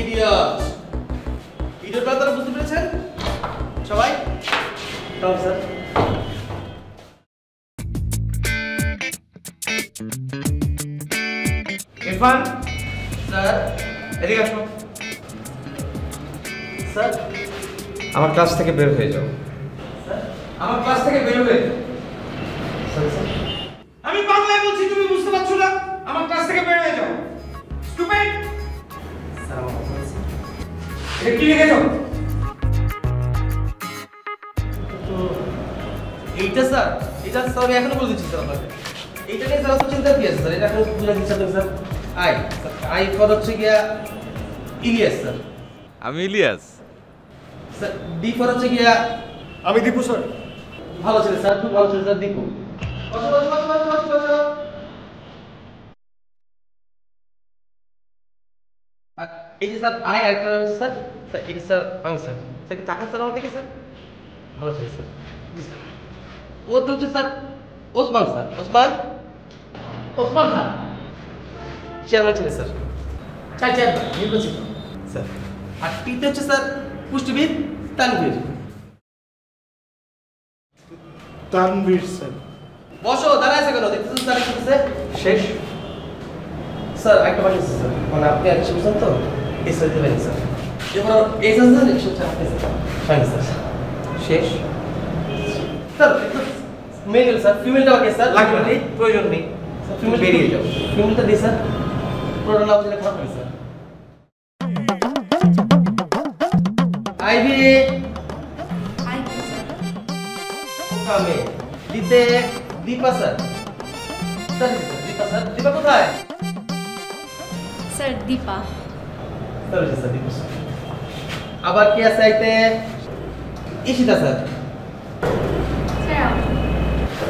Idiot idiot কথাটা বুঝতে পেরেছেন সবাই? Come sir. ইরফান স্যার এদিকে আসো। স্যার আমার ক্লাস থেকে বের হয়ে যাও। স্যার আমার ক্লাস থেকে বের হয়ে যাও। স্যার স্যার আমি বাংলায় বলছি, তুমি বুঝতে পারছো না? আমার ক্লাস থেকে বের হয়ে যাও। স্টুপিড! স্যার আমার কথা বলছি। এটা কি লিখেছো? তো এইটা স্যার, এটা স্যার আমি এখনো বলে দিচ্ছি স্যার আপনাকে। এইটা নিয়ে স্যার অত চিন্তা কি আছে স্যার? এটা এখন বুঝে দিচ্ছি আপনাকে স্যার। আই পদ হচ্ছে গিয়া ইলিয়াস স্যার। আমি ইলিয়াস। স্যার ডি পদ হচ্ছে গিয়া আমি দীপু স্যার। ভালো ছিল স্যার, খুব ভালো ছিল স্যার। দীপু বসো বসো বসো বসো বসো বসো। আর এই যে স্যার আই একটা স্যার, স্যার এই স্যার আমি স্যার স্যার কি টাকা স্যার আমার দেখে স্যার ভালো ছিল স্যার। জি স্যার। ও তো হচ্ছে sir Osman sir, Osman Osman sir chairman ছিলেন স্যার। চেয়ারম্যান নির্বাচিত স্যার। আর টিতে হচ্ছে স্যার পুষ্টিবিদ তানভীর। তানভীর স্যার। বসো, দাঁড়ায় আছে কেন? দেখতেছেন স্যার কি করতেছে? শেষ? স্যার একটা বাকি আছে স্যার, মানে আপনি একশো বুঝছেন তো এই স্যার দেবেন স্যার। এবার এই স্যার স্যার একশো চার আপনি স্যার ফাইন স্যার। শেষ? স্যার একটু মেল স্যার, ফিমেলটা বাকি আছে স্যার। লাগবে না, প্রয়োজন নেই। ফিমেল বেরিয়ে যাও। ফিমেলটা দিই স্যার, পুরোটা না বুঝলে খারাপ হয় স্যার। আইভি ওকামে দিতে Deepa sir. Sir Deepa sir, Deepa কোথায়? Sir Deepa. Sir sir Deepa sir. আবার কি আছে আইতে? ঈশিতা স্যার। স্যার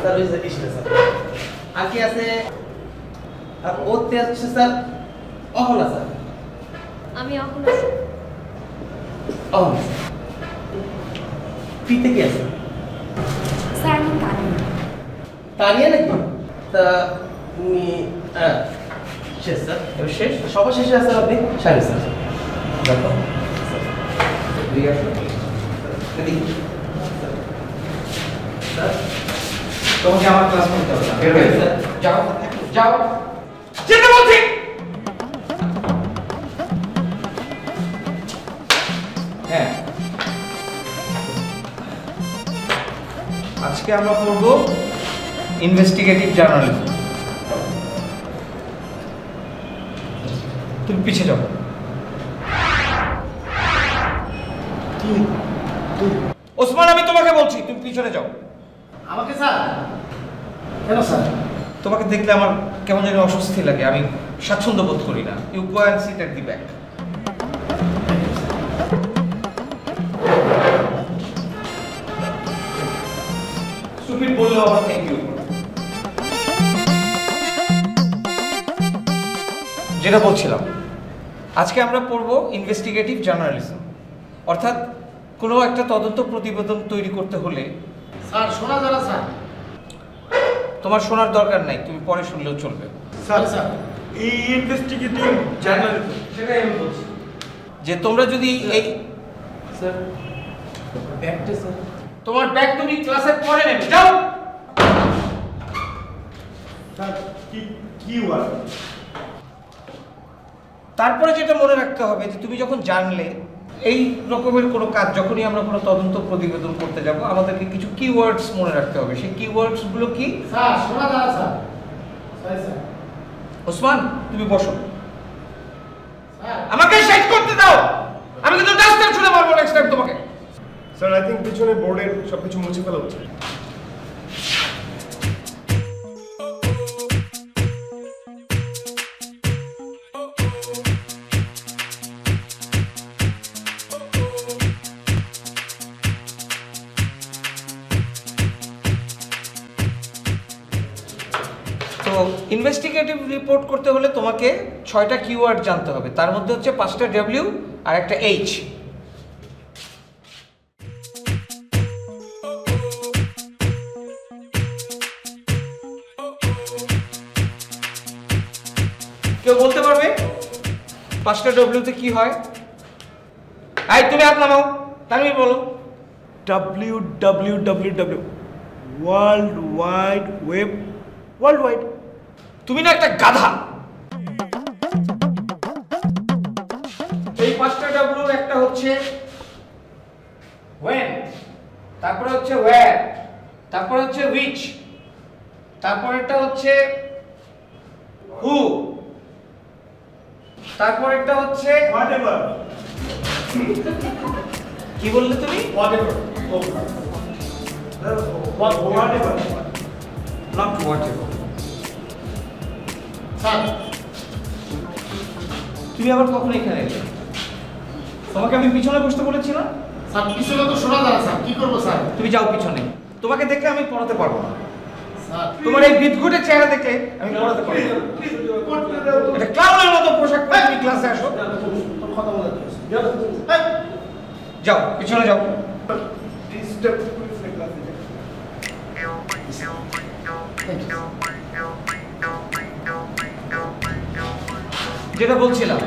স্যার ওই যে ঈশিতা স্যার। আর কি আছে? আর ওতে আছে স্যার অহনা স্যার। আমি এখন আছি। অহনা স্যার। পিতে কি আছে? স্যার আমি কানি। তানিয়া নাকি? তা উনি শেষ স্যার। এবার শেষ, সবার শেষে আছে আপনি শাহিন স্যার। দেখো এদিকে আসো। এদিকে। স্যার তোমাকে আমার ক্লাস করতে হবে না। বের হয়ে যাও। যাও, যাও। যেতে বলছি। হ্যাঁ, আজকে আমরা পড়ব ইনভেস্টিগেটিভ জার্নালিজম। তুমি পিছিয়ে যাও। ওসমান, আমি তোমাকে বলছি তুমি পিছনে যাও। আমাকে স্যার? কেন স্যার? তোমাকে দেখলে আমার কেমন যেন অস্বস্তি লাগে, আমি স্বাচ্ছন্দ্য বোধ করি না। You go and sit at the back. Stupid বললেও আমার থ্যাংক ইউ। যেটা বলছিলাম, আজকে আমরা পড়ব ইনভেস্টিগেটিভ জার্নালিজম, অর্থাৎ কোনো একটা তদন্ত প্রতিবেদন তৈরি করতে হলে স্যার শোনা যারা স্যার। তোমার শোনার দরকার নাই, তুমি পরে শুনলেও চলবে। স্যার স্যার এই ইনভেস্টিগেটিভ জার্নালিজম সেটাই আমি বলছি যে তোমরা যদি এই স্যার। ব্যাগটা স্যার। তোমার ব্যাগ তুমি ক্লাসের পরে নেবে, যাও। স্যার কি কি ওয়ার্ড? তারপরে যেটা মনে রাখতে হবে যে তুমি যখন জানলে এই রকমের কোনো কাজ, যখনই আমরা কোনো তদন্ত প্রতিবেদন করতে যাব, আমাদেরকে কিছু কিওয়ার্ডস মনে রাখতে হবে। সেই কিওয়ার্ডস গুলো কি? স্যার শোনা যারা স্যার। স্যার স্যার ওসমান, তুমি বসো। স্যার আমাকে শেষ করতে দাও, আমি কিন্তু ডাস্টার ছুঁড়ে মারবো নেক্সট টাইম তোমাকে। স্যার আই থিঙ্ক পিছনে বোর্ডের সবকিছু মুছে ফেলা উচিত। তো ইনভেস্টিগেটিভ রিপোর্ট করতে হলে তোমাকে 6টা কিওয়ার্ড জানতে হবে, তার মধ্যে হচ্ছে 5টা ডব্লিউ আর একটা এইচ। কেউ বলতে পারবে 5টা ডব্লিউতে কি হয়? এই তুমি হাত নামাও, তানভীর বলো। www world wide web, world wide. তুমি না একটা গাধা। এই 5টা ডব্লিউর একটা হচ্ছে when, তারপরে হচ্ছে where, তারপরে হচ্ছে which, তারপরেরটা হচ্ছে who, তারপরেরটা হচ্ছে হোয়াটএভার। কি বললে তুমি? Whatever, whatever, not whatever। Sir তুমি আবার কখন এখানে এলে? তোমাকে আমি পিছনে বসতে বলেছি না? স্যার পিছনে তো শোনা যায় না স্যার, কি করবো স্যার? তুমি যাও পিছনে, তোমাকে দেখলে আমি পড়াতে পারবো না। স্যার তোমার এই বিদঘুটের চেহারা দেখলে আমি পড়াতে পারবো না। এটা ক্লাউনের মতো পোশাক পরে তুমি ক্লাসে আসো। কথা বলা যাচ্ছে। যাও পিছনে যাও। যেটা বলছিলাম,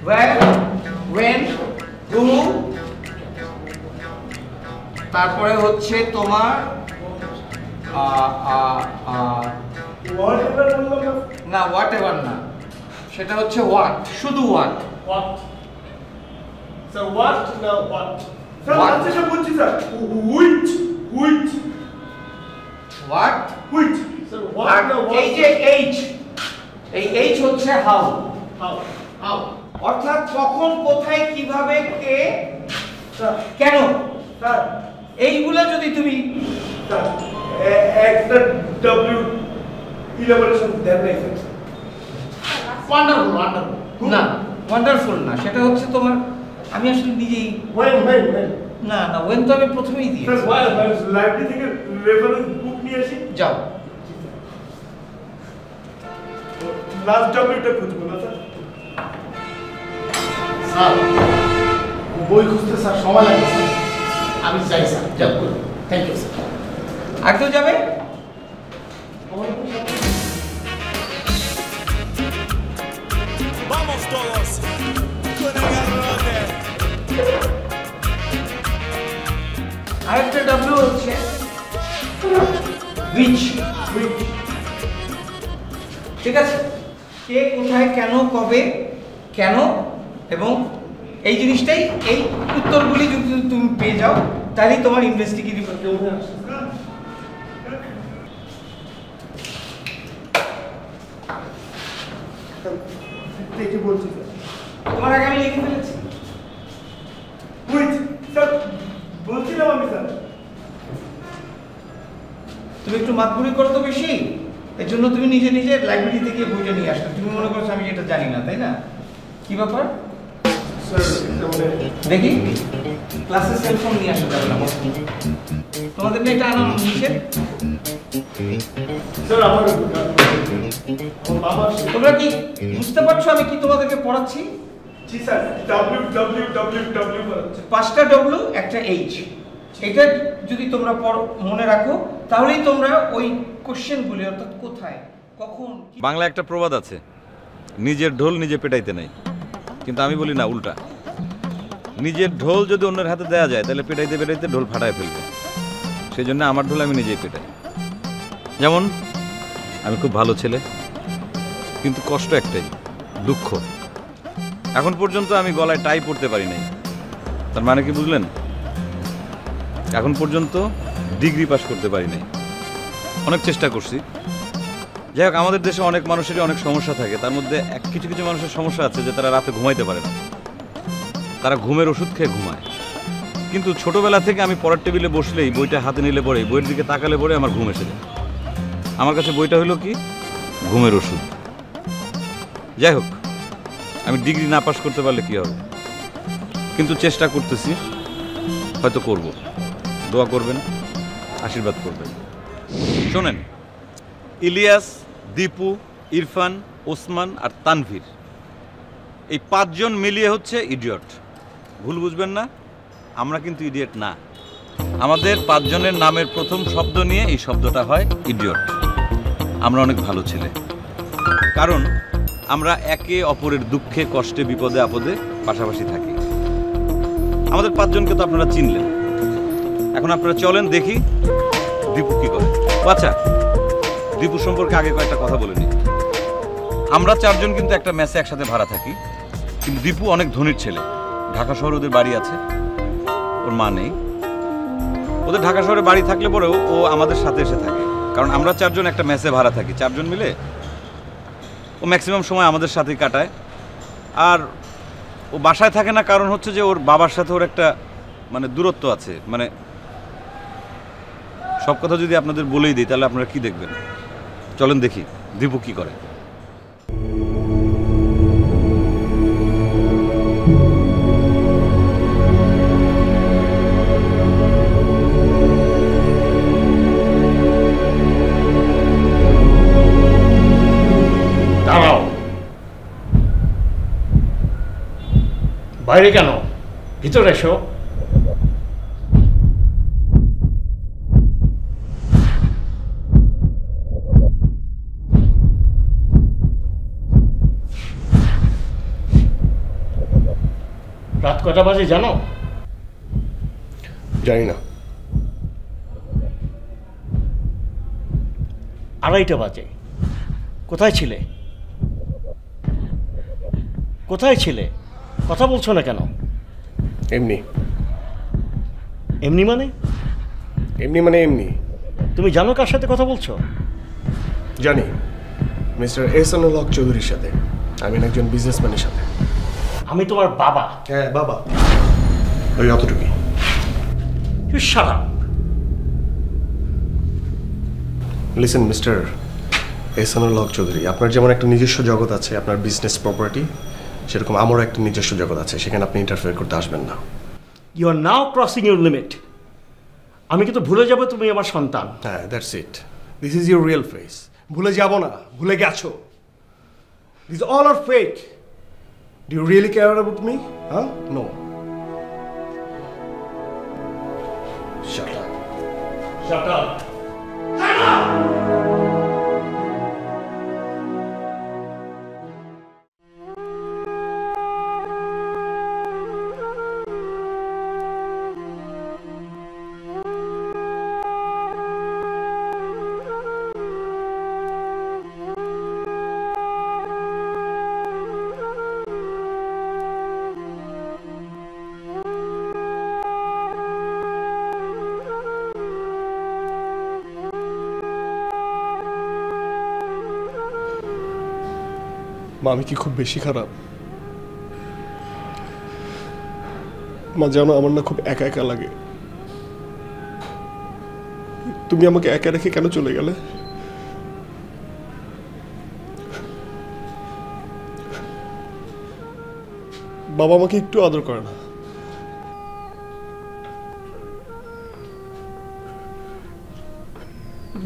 where, when, who, তারপরে হচ্ছে তোমার হোয়াটএভার বললাম না। না whatever না, সেটা হচ্ছে what, শুধু what। হোয়াট স্যার, হোয়াট না হোয়াট স্যার? What? আচ্ছা স্যার বলছি sir, which which what which sir, আর হোয়াট না হোয়াট? এই যে h, এই h হচ্ছে how, হাউ হাউ অর্থাৎ কখন, কোথায়, কিভাবে, কে, স্যার, কেন, স্যার, এইগুলা যদি তুমি স্যার একটা ডব্লিউ ইলাবোরেশন দেন নাই স্যার। Wonderful wonderful. না ওয়ান্ডারফুল না, সেটা হচ্ছে তোমার, আমি আসলে নিজেই ওয়েন না না ওয়েন তো আমি প্রথমেই দিই। স্যার, লাইব্রেরি থেকে রেফারেন্স বুক নিয়ে আসি। যাও লাস্ট ডব্লিউটা খুঁজবো না স্যার? স্যার বই খুঁজতে স্যার সময় লাগে স্যার, আমি চাই স্যার। যাও। Thank you sir. আর কেউ যাবে? Vamos todos con el garrote. আরেকটা ডব্লিউ হচ্ছে which, ঠিক আছে? কে, কোথায়, কেন, কবে, কেন, এবং এই জিনিসটাই, এই উত্তরগুলি যদি তুমি পেয়ে যাও তাহলেই তোমার ইনভেস্টিগেটিভ দেখে বলছি স্যার। তোমার আগে আমি লিখে ফেলেছি। হুইচ স্যার বলছিলাম আমি স্যার। তুমি একটু মাতবুরি করো তো বেশি, এর জন্য তুমি নিজে নিজে লাইব্রেরি থেকে বইটা নিয়ে আসলে তুমি মনে করছো আমি এটা জানি না, তাই না? কি ব্যাপার? স্যার মানে দেখি ক্লাসে সেলফোন নিয়ে আসা যাবে না, তোমাদের নিয়ে এটা আনা নিষেধ। স্যার আমার বাবা। তোমরা কি বুঝতে পারছো আমি কি তোমাদেরকে পড়াচ্ছি? জি স্যার, ডব্লিউ বলছে। 5টা ডব্লিউ, একটা এইচ, এটা যদি তোমরা মনে রাখো তাহলেই তোমরা ওই কোশ্চেনগুলি অর্থাৎ কোথায়, কখন, বাংলা একটা প্রবাদ আছে, নিজের ঢোল নিজে পেটাইতে নাই। কিন্তু আমি বলি না, উল্টা। নিজের ঢোল যদি অন্যের হাতে দেওয়া যায় তাহলে পেটাইতে পেটাইতে ঢোল ফাটায় ফেলবে। সেই জন্য আমার ঢোল আমি নিজেই পেটাই। যেমন আমি খুব ভালো ছেলে, কিন্তু কষ্ট একটাই, দুঃখ। এখন পর্যন্ত আমি গলায় টাই পরতে পারি নাই। তার মানে কি বুঝলেন? এখন পর্যন্ত ডিগ্রি পাস করতে পারি নাই। অনেক চেষ্টা করছি। যাই হোক, আমাদের দেশে অনেক মানুষেরই অনেক সমস্যা থাকে। তার মধ্যে কিছু কিছু মানুষের সমস্যা আছে যে তারা রাতে ঘুমাইতে পারে না, তারা ঘুমের ওষুধ খেয়ে ঘুমায়। কিন্তু ছোটবেলা থেকে আমি পড়ার টেবিলে বসলেই, বইটা হাতে নিলে পরে, বইয়ের দিকে তাকালে পরে আমার ঘুম এসে যায়। আমার কাছে বইটা হলো কি? ঘুমের ওষুধ। যাই হোক, আমি ডিগ্রি না পাস করতে পারলে কি হবে, কিন্তু চেষ্টা করতেছি, হয়তো করব। দোয়া করবেন, আশীর্বাদ করবেন। শোনেন, ইলিয়াস, দীপু, ইরফান, ওসমান আর তানভীর, এই 5 জন মিলিয়ে হচ্ছে ইডিয়ট। ভুল বুঝবেন না, আমরা কিন্তু ইডিয়ট না। আমাদের 5 জনের নামের প্রথম শব্দ নিয়ে এই শব্দটা হয় ইডিয়ট। আমরা অনেক ভালো ছেলে, কারণ আমরা একে অপরের দুঃখে, কষ্টে, বিপদে আপদে পাশাপাশি থাকি। আমাদের 5 জনকে তো আপনারা চিনলেন। এখন আপনারা চলেন দেখি দীপু কি করে। আচ্ছা, দীপু সম্পর্কে আগে কয়েকটা কথা বলে নিই। আমরা 4 জন কিন্তু একটা মেসে একসাথে ভাড়া থাকি, কিন্তু দীপু অনেক ধনীর ছেলে। ঢাকা শহরে ওদের বাড়ি আছে, ওর মা নেই। ওদের ঢাকা শহরে বাড়ি থাকলে পরেও ও আমাদের সাথে এসে থাকে, কারণ আমরা 4 জন একটা মেসে ভাড়া থাকি। 4 জন মিলে ও ম্যাক্সিমাম সময় আমাদের সাথেই কাটায়। আর ও বাসায় থাকে না, কারণ হচ্ছে যে ওর বাবার সাথে ওর একটা মানে দূরত্ব আছে। মানে সব কথা যদি আপনাদের বলেই দিই তাহলে আপনারা কি দেখবেন? চলেন দেখি দীপু কি করে। দাঁড়াও, বাইরে কেন? ভিতরে এসো। রাত কটা বাজে জানো? জানি না। 2:30 বাজে। কোথায় ছিলে? কোথায় ছিলে? কথা বলছো না কেন? এমনি। এমনি মানে? এমনি মানে এমনি। তুমি জানো কার সাথে কথা বলছো? জানি, মিস্টার এহসানুল হক চৌধুরীর সাথে। আমি একজন বিজনেসম্যানের সাথে। আমি তোমার বাবা। হ্যাঁ বাবা, ওই অতটুকুই। You shut up. Listen mister Ehsanul Haque Chowdhury, আপনার যেমন একটা নিজস্ব জগৎ আছে, আপনার বিজনেস প্রপার্টি, সেরকম আমারও একটা নিজস্ব জগৎ আছে। সেখানে আপনি ইন্টারফেয়ার করতে আসবেন না। You are now crossing your limit. আমি কিন্তু ভুলে যাব তুমি আমার সন্তান। হ্যাঁ, that's it. This is your real face. ভুলে যাব না, ভুলে গেছো। This all are fake. Do you really care about me? হ্যাঁ? No. Shut up. Shut up. মা, আমি কি খুব বেশি খারাপ? মা জানো, আমার না খুব একা একা লাগে। তুমি আমাকে একা রেখে কেন চলে গেলে? বাবা আমাকে একটু আদর করে না।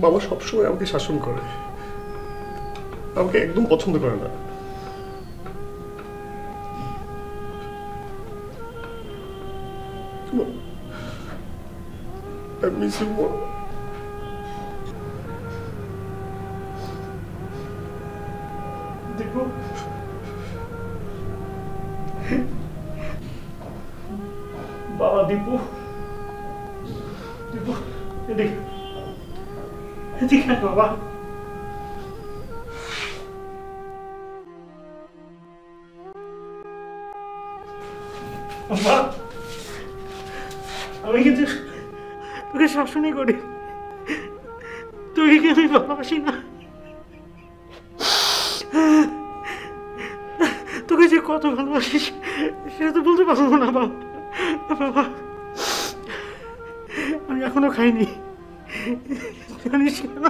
বাবা সবসময় আমাকে শাসন করে, আমাকে একদম পছন্দ করে না। I miss you more. দেখো, বাবা দীপু, দীপু এদিকে, এদিকে বাবা। বাবা, আমি কিন্তু তোকে শাসনই করি, তোকে কি আমি ভালোবাসি না? তোকে যে কত ভালোবাসিস সেটা তো বলতে পারবো না বাবা। বাবা, আমি এখনো খাইনি, জানিস কেন?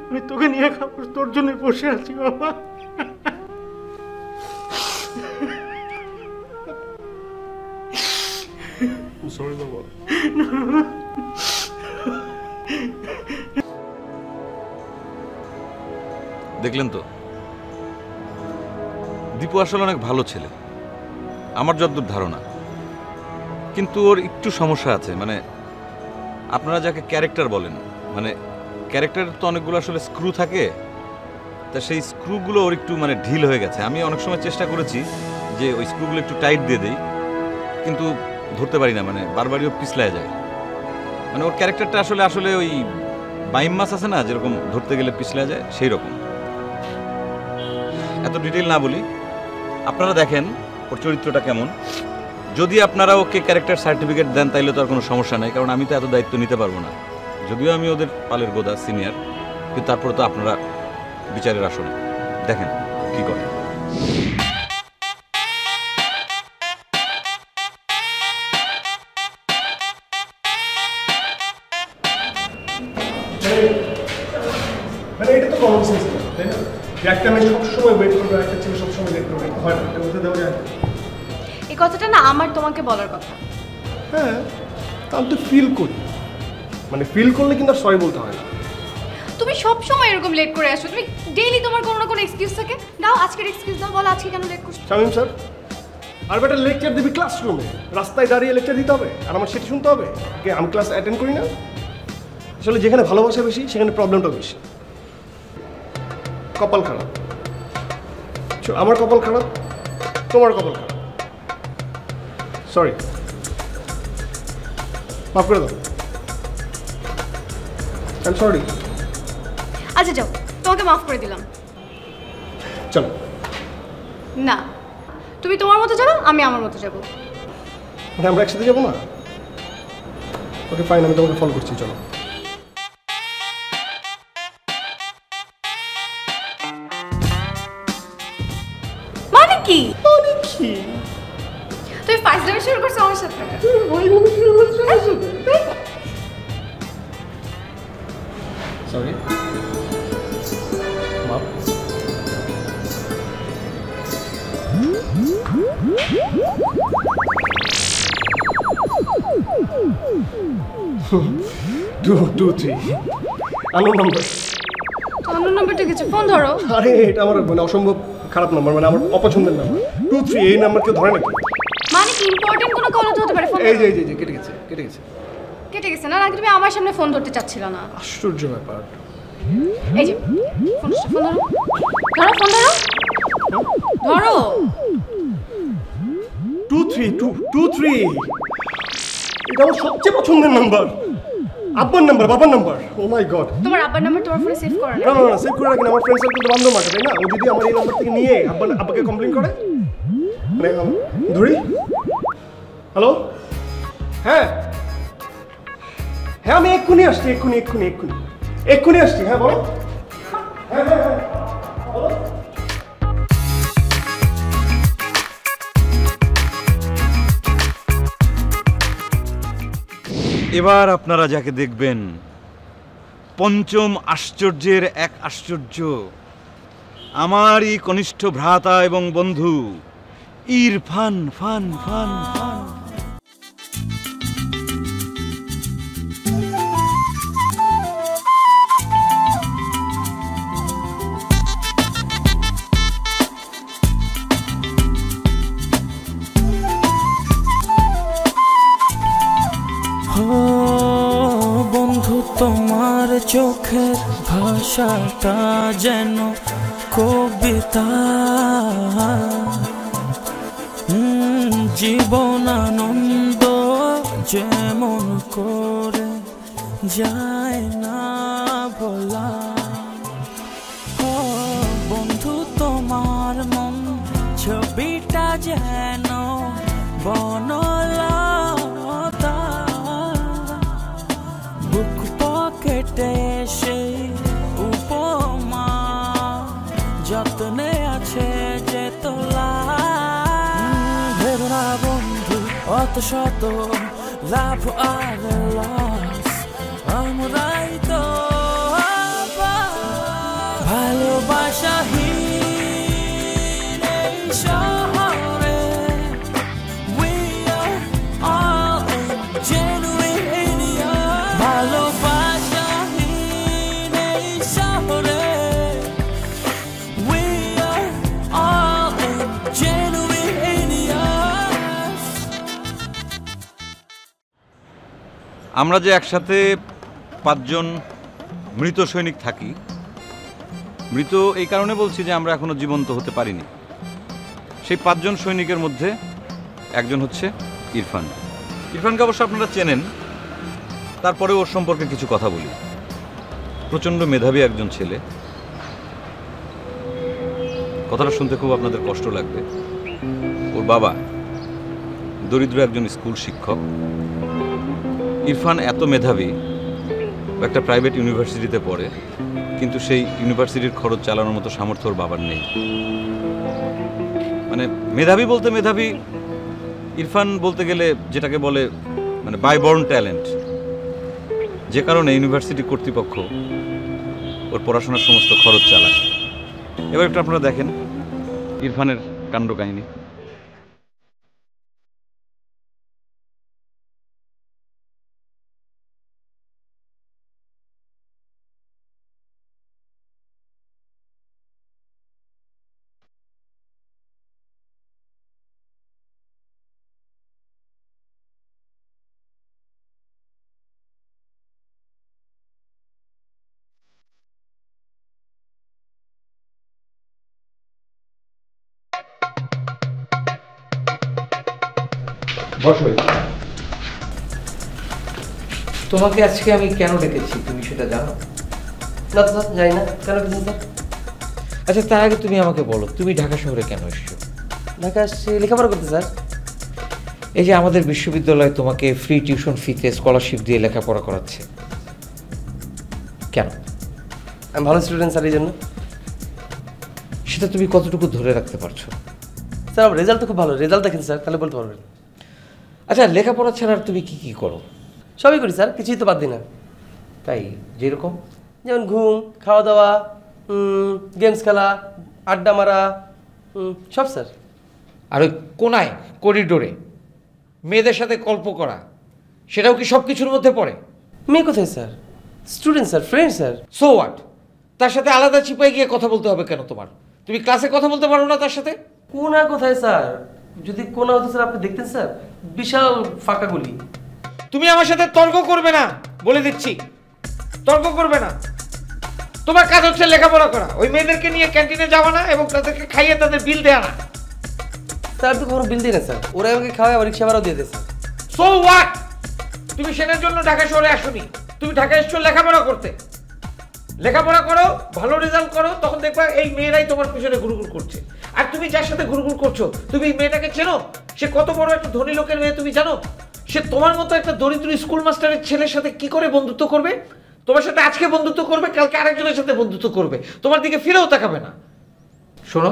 আমি তোকে নিয়ে খাবো, তোর জন্য বসে আছি বাবা। Sorry, বাবা। দেখলেন তো, দীপু আসলে অনেক ভালো ছেলে আমার যতদূর ধারণা, কিন্তু ওর একটু সমস্যা আছে। মানে আপনারা যাকে ক্যারেক্টার বলেন, মানে ক্যারেক্টারের তো অনেকগুলো আসলে স্ক্রু থাকে, তা সেই স্ক্রুগুলো ওর একটু মানে ঢিল হয়ে গেছে। আমি অনেক সময় চেষ্টা করেছি যে ওই স্ক্রুগুলো একটু টাইট দিয়ে দিই, কিন্তু ধরতে পারি না, মানে বারবারই ও পিছলায় যায়। মানে ওর ক্যারেক্টারটা আসলে আসলে ওই বাইম মাছ আছে না, যেরকম ধরতে গেলে পিছলায় যায়, সেই রকম। এত ডিটেইল না বলি, আপনারা দেখেন ওর চরিত্রটা কেমন। যদি আপনারা ওকে ক্যারেক্টার সার্টিফিকেট দেন তাইলে তো আর কোনো সমস্যা নাই, কারণ আমি তো এত দায়িত্ব নিতে পারবো না। যদিও আমি ওদের পালের গোদা সিনিয়র, কিন্তু তারপরে তো আপনারা বিচারের আসনে দেখেন কি করে। মানে এটা তো কমন সেন্স, তাই না? যে একটা মেয়ে সবসময় ওয়েট করবে, একটা ছেলে সবসময় লেট করবে, হয় না? এটা বলতে দেওয়া যায় না। এই কথাটা না আমার তোমাকে বলার কথা। হ্যাঁ, তাহলে তো ফিল করি, মানে ফিল করলে কিন্তু আর সরি বলতে হয় না। তুমি সব সময় এরকম লেট করে আসো, তুমি ডেইলি তোমার কোনো না কোনো এক্সকিউজ থাকে। দাও আজকের এক্সকিউজ দাও, বলো আজকে কেন লেট করছো। শামীম স্যার, আর বেটা লেকচার দিবি ক্লাসরুমে, রাস্তায় দাঁড়িয়ে লেকচার দিতে হবে আর আমার সেটা শুনতে হবে? আমি ক্লাস অ্যাটেন্ড করি না? আসলে যেখানে ভালোবাসা বেশি সেখানে প্রবলেমটা বেশি। কপাল খারাপ, আমার কপাল খারাপ, তোমার কপাল খারাপ। সরি, মাফ করে দাও। I am sorry. আচ্ছা যাও, তোমাকে মাফ করে দিলাম। চলো। না, তুমি তোমার মতো যাবো, আমি আমার মতো যাবো। মানে আমরা একসাথে যাবো না? ওকে ফাইন, আমি তোমাকে ফলো করছি, চলো। মানে কি? মানে কি? তুমি ফাইজলামি শুরু করছো আমার সাথে। সরি, মাফ। টু থ্রি আনো নাম্বার। অন্য নাম্বারটা কিছু, ফোন ধরো। আরে এটা আমার মানে অসম্ভব খারাপ নাম্বার, মানে আমার অপছন্দের নাম্বার। 2-3 এই নাম্বার কেউ ধরে নাকি? মানে কি ইম্পর্টেন্ট কোনো কল হতে পারে? ফোন এই যে কেটে গেছে, কেটে গেছে। কেটে গেছে না? নাকি তুমি আমার সামনে ফোন ধরতে চাচ্ছিল না? আশ্চর্য ব্যাপার। এই যে ফোন ধরো, ধরো ফোন ধরো, ধরো। 2-3 এটা আমার সবচেয়ে পছন্দের নাম্বার, আব্বার নাম্বার, বাবার নাম্বার। ও মাই গড। তোমার আব্বার নাম্বার তোমার ফোনে সেভ করা না না না, সেভ করে রাখি না। আমার ফ্রেন্ড সার্কেল তো বান্ধব মাঠে, তাই না? ও যদি আমার এই নাম্বার থেকে নিয়ে আব্বাকে কমপ্লেন করে, মানে ধরি। হ্যালো, হ্যাঁ হ্যাঁ, আমি এক্ষুনি আসছি, এক্ষুনি আসছি। হ্যাঁ বলো। হ্যাঁ হ্যাঁ হ্যাঁ বলো। এবার আপনারা যাকে দেখবেন পঞ্চম আশ্চর্যের এক আশ্চর্য, আমারই কনিষ্ঠ ভ্রাতা এবং বন্ধু ইরফান ফান ফান ফান। বন্ধু তোমার চোখের ভাষাটা যেন কবিতা, জীবনানন্দ যেমন করে যায় না বলা। বন্ধু তোমার মন ছবিটা যেন বনলতা, বুক পকেটে সেই উপমা যত্নে আছে যে তোলা। ভেবনা বন্ধু অত শত লাভ আর লস, আমরাই তো ভালোবাসাহীন এই শহরে। We are all genuine, ভালোবাসাহীন এই শহরে। We are all genuine. আমরা যে একসাথে 5 জন মৃত সৈনিক থাকি, মৃত এই কারণে বলছি যে আমরা এখনো জীবন্ত হতে পারিনি। সেই 5 জন সৈনিকের মধ্যে একজন হচ্ছে ইরফান। ইরফানকে অবশ্য আপনারা চেনেন, তারপরে ওর সম্পর্কে কিছু কথা বলি। প্রচণ্ড মেধাবী একজন ছেলে। কথাটা শুনতে খুব আপনাদের কষ্ট লাগবে। ওর বাবা দরিদ্র একজন স্কুল শিক্ষক। ইরফান এত মেধাবী, একটা প্রাইভেট ইউনিভার্সিটিতে পড়ে, কিন্তু সেই ইউনিভার্সিটির খরচ চালানোর মতো সামর্থ্য ওর বাবার নেই। মানে মেধাবী বলতে মেধাবী, ইরফান বলতে গেলে যেটাকে বলে মানে বাই বর্ন ট্যালেন্ট, যে কারণে ইউনিভার্সিটি কর্তৃপক্ষ ওর পড়াশোনার সমস্ত খরচ চালায়। এবার একটু আপনারা দেখেন ইরফানের কাণ্ড কাহিনী। তোমাকে আজকে আমি কেন ডেকেছি তুমি সেটা জানো? না তো স্যার, জানি না। কেন কিছু স্যার? আচ্ছা, তার আগে তুমি আমাকে বলো, তুমি ঢাকা শহরে কেন এসছো? ঢাকা আসছি লেখাপড়া করতে স্যার। এই যে আমাদের বিশ্ববিদ্যালয় তোমাকে ফ্রি টিউশন ফিতে স্কলারশিপ দিয়ে লেখাপড়া করাচ্ছে, কেন? আমি ভালো স্টুডেন্ট স্যার, এই জন্য। সেটা তুমি কতটুকু ধরে রাখতে পারছো? স্যার আমার রেজাল্ট তো খুব ভালো। রেজাল্ট দেখেন স্যার, তাহলে বলতে পারবেন। আচ্ছা, লেখাপড়া ছাড়া আর তুমি কি কি করো? সবই করি স্যার, কিছুই তো বাদ দিই না। তাই? যেরকম? যেমন ঘুম, খাওয়া দাওয়া, গেমস খেলা, আড্ডা মারা, সব স্যার। আর ওই কোনায় করিডোরে মেয়েদের সাথে গল্প করা, সেটাও কি সব কিছুর মধ্যে পড়ে? মেয়ে কোথায় sir? Student sir, friend sir. So what? তার সাথে আলাদা চিপায় গিয়ে কথা বলতে হবে কেন তোমার? তুমি ক্লাসে কথা বলতে পারো না তার সাথে? কোনা কোথায় স্যার? যদি কোনা হতো স্যার আপনি দেখতেন স্যার, বিশাল ফাঁকা গুলি। তুমি আমার সাথে তর্ক করবে না, বলে দিচ্ছি। তর্ক করবে না। তোমার কাজ হচ্ছে লেখাপড়া করা, ওই মেয়েদেরকে নিয়ে ক্যান্টিনে যাওয়া না এবং তাদেরকে খাইয়ে তাদের বিল দেওয়া না। স্যার তো কোনো বিল দিই না স্যার, ওরা আমাকে খাওয়ায়, আবার রিক্সা ভাড়াও দিয়ে দেয় স্যার। So what? তুমি সেটার জন্য ঢাকা শহরে আসোনি, তুমি ঢাকা এসছো লেখাপড়া করতে। লেখাপড়া করো, ভালো রেজাল্ট করো, তখন দেখবা এই মেয়েরাই তোমার পিছনে ঘুরঘুর করছে। আর তুমি যার সাথে ঘুরঘুর করছো, তুমি এই মেয়েটাকে চেনো? সে কত বড় একটা ধনী লোকের মেয়ে তুমি জানো? সে তোমার মতো একটা দরিদ্র স্কুল মাস্টারের ছেলের সাথে কি করে বন্ধুত্ব করবে? তোমার সাথে আজকে বন্ধুত্ব করবে, কালকে আরেকজনের সাথে বন্ধুত্ব করবে, তোমার দিকে ফিরেও তাকাবে না। শোনো,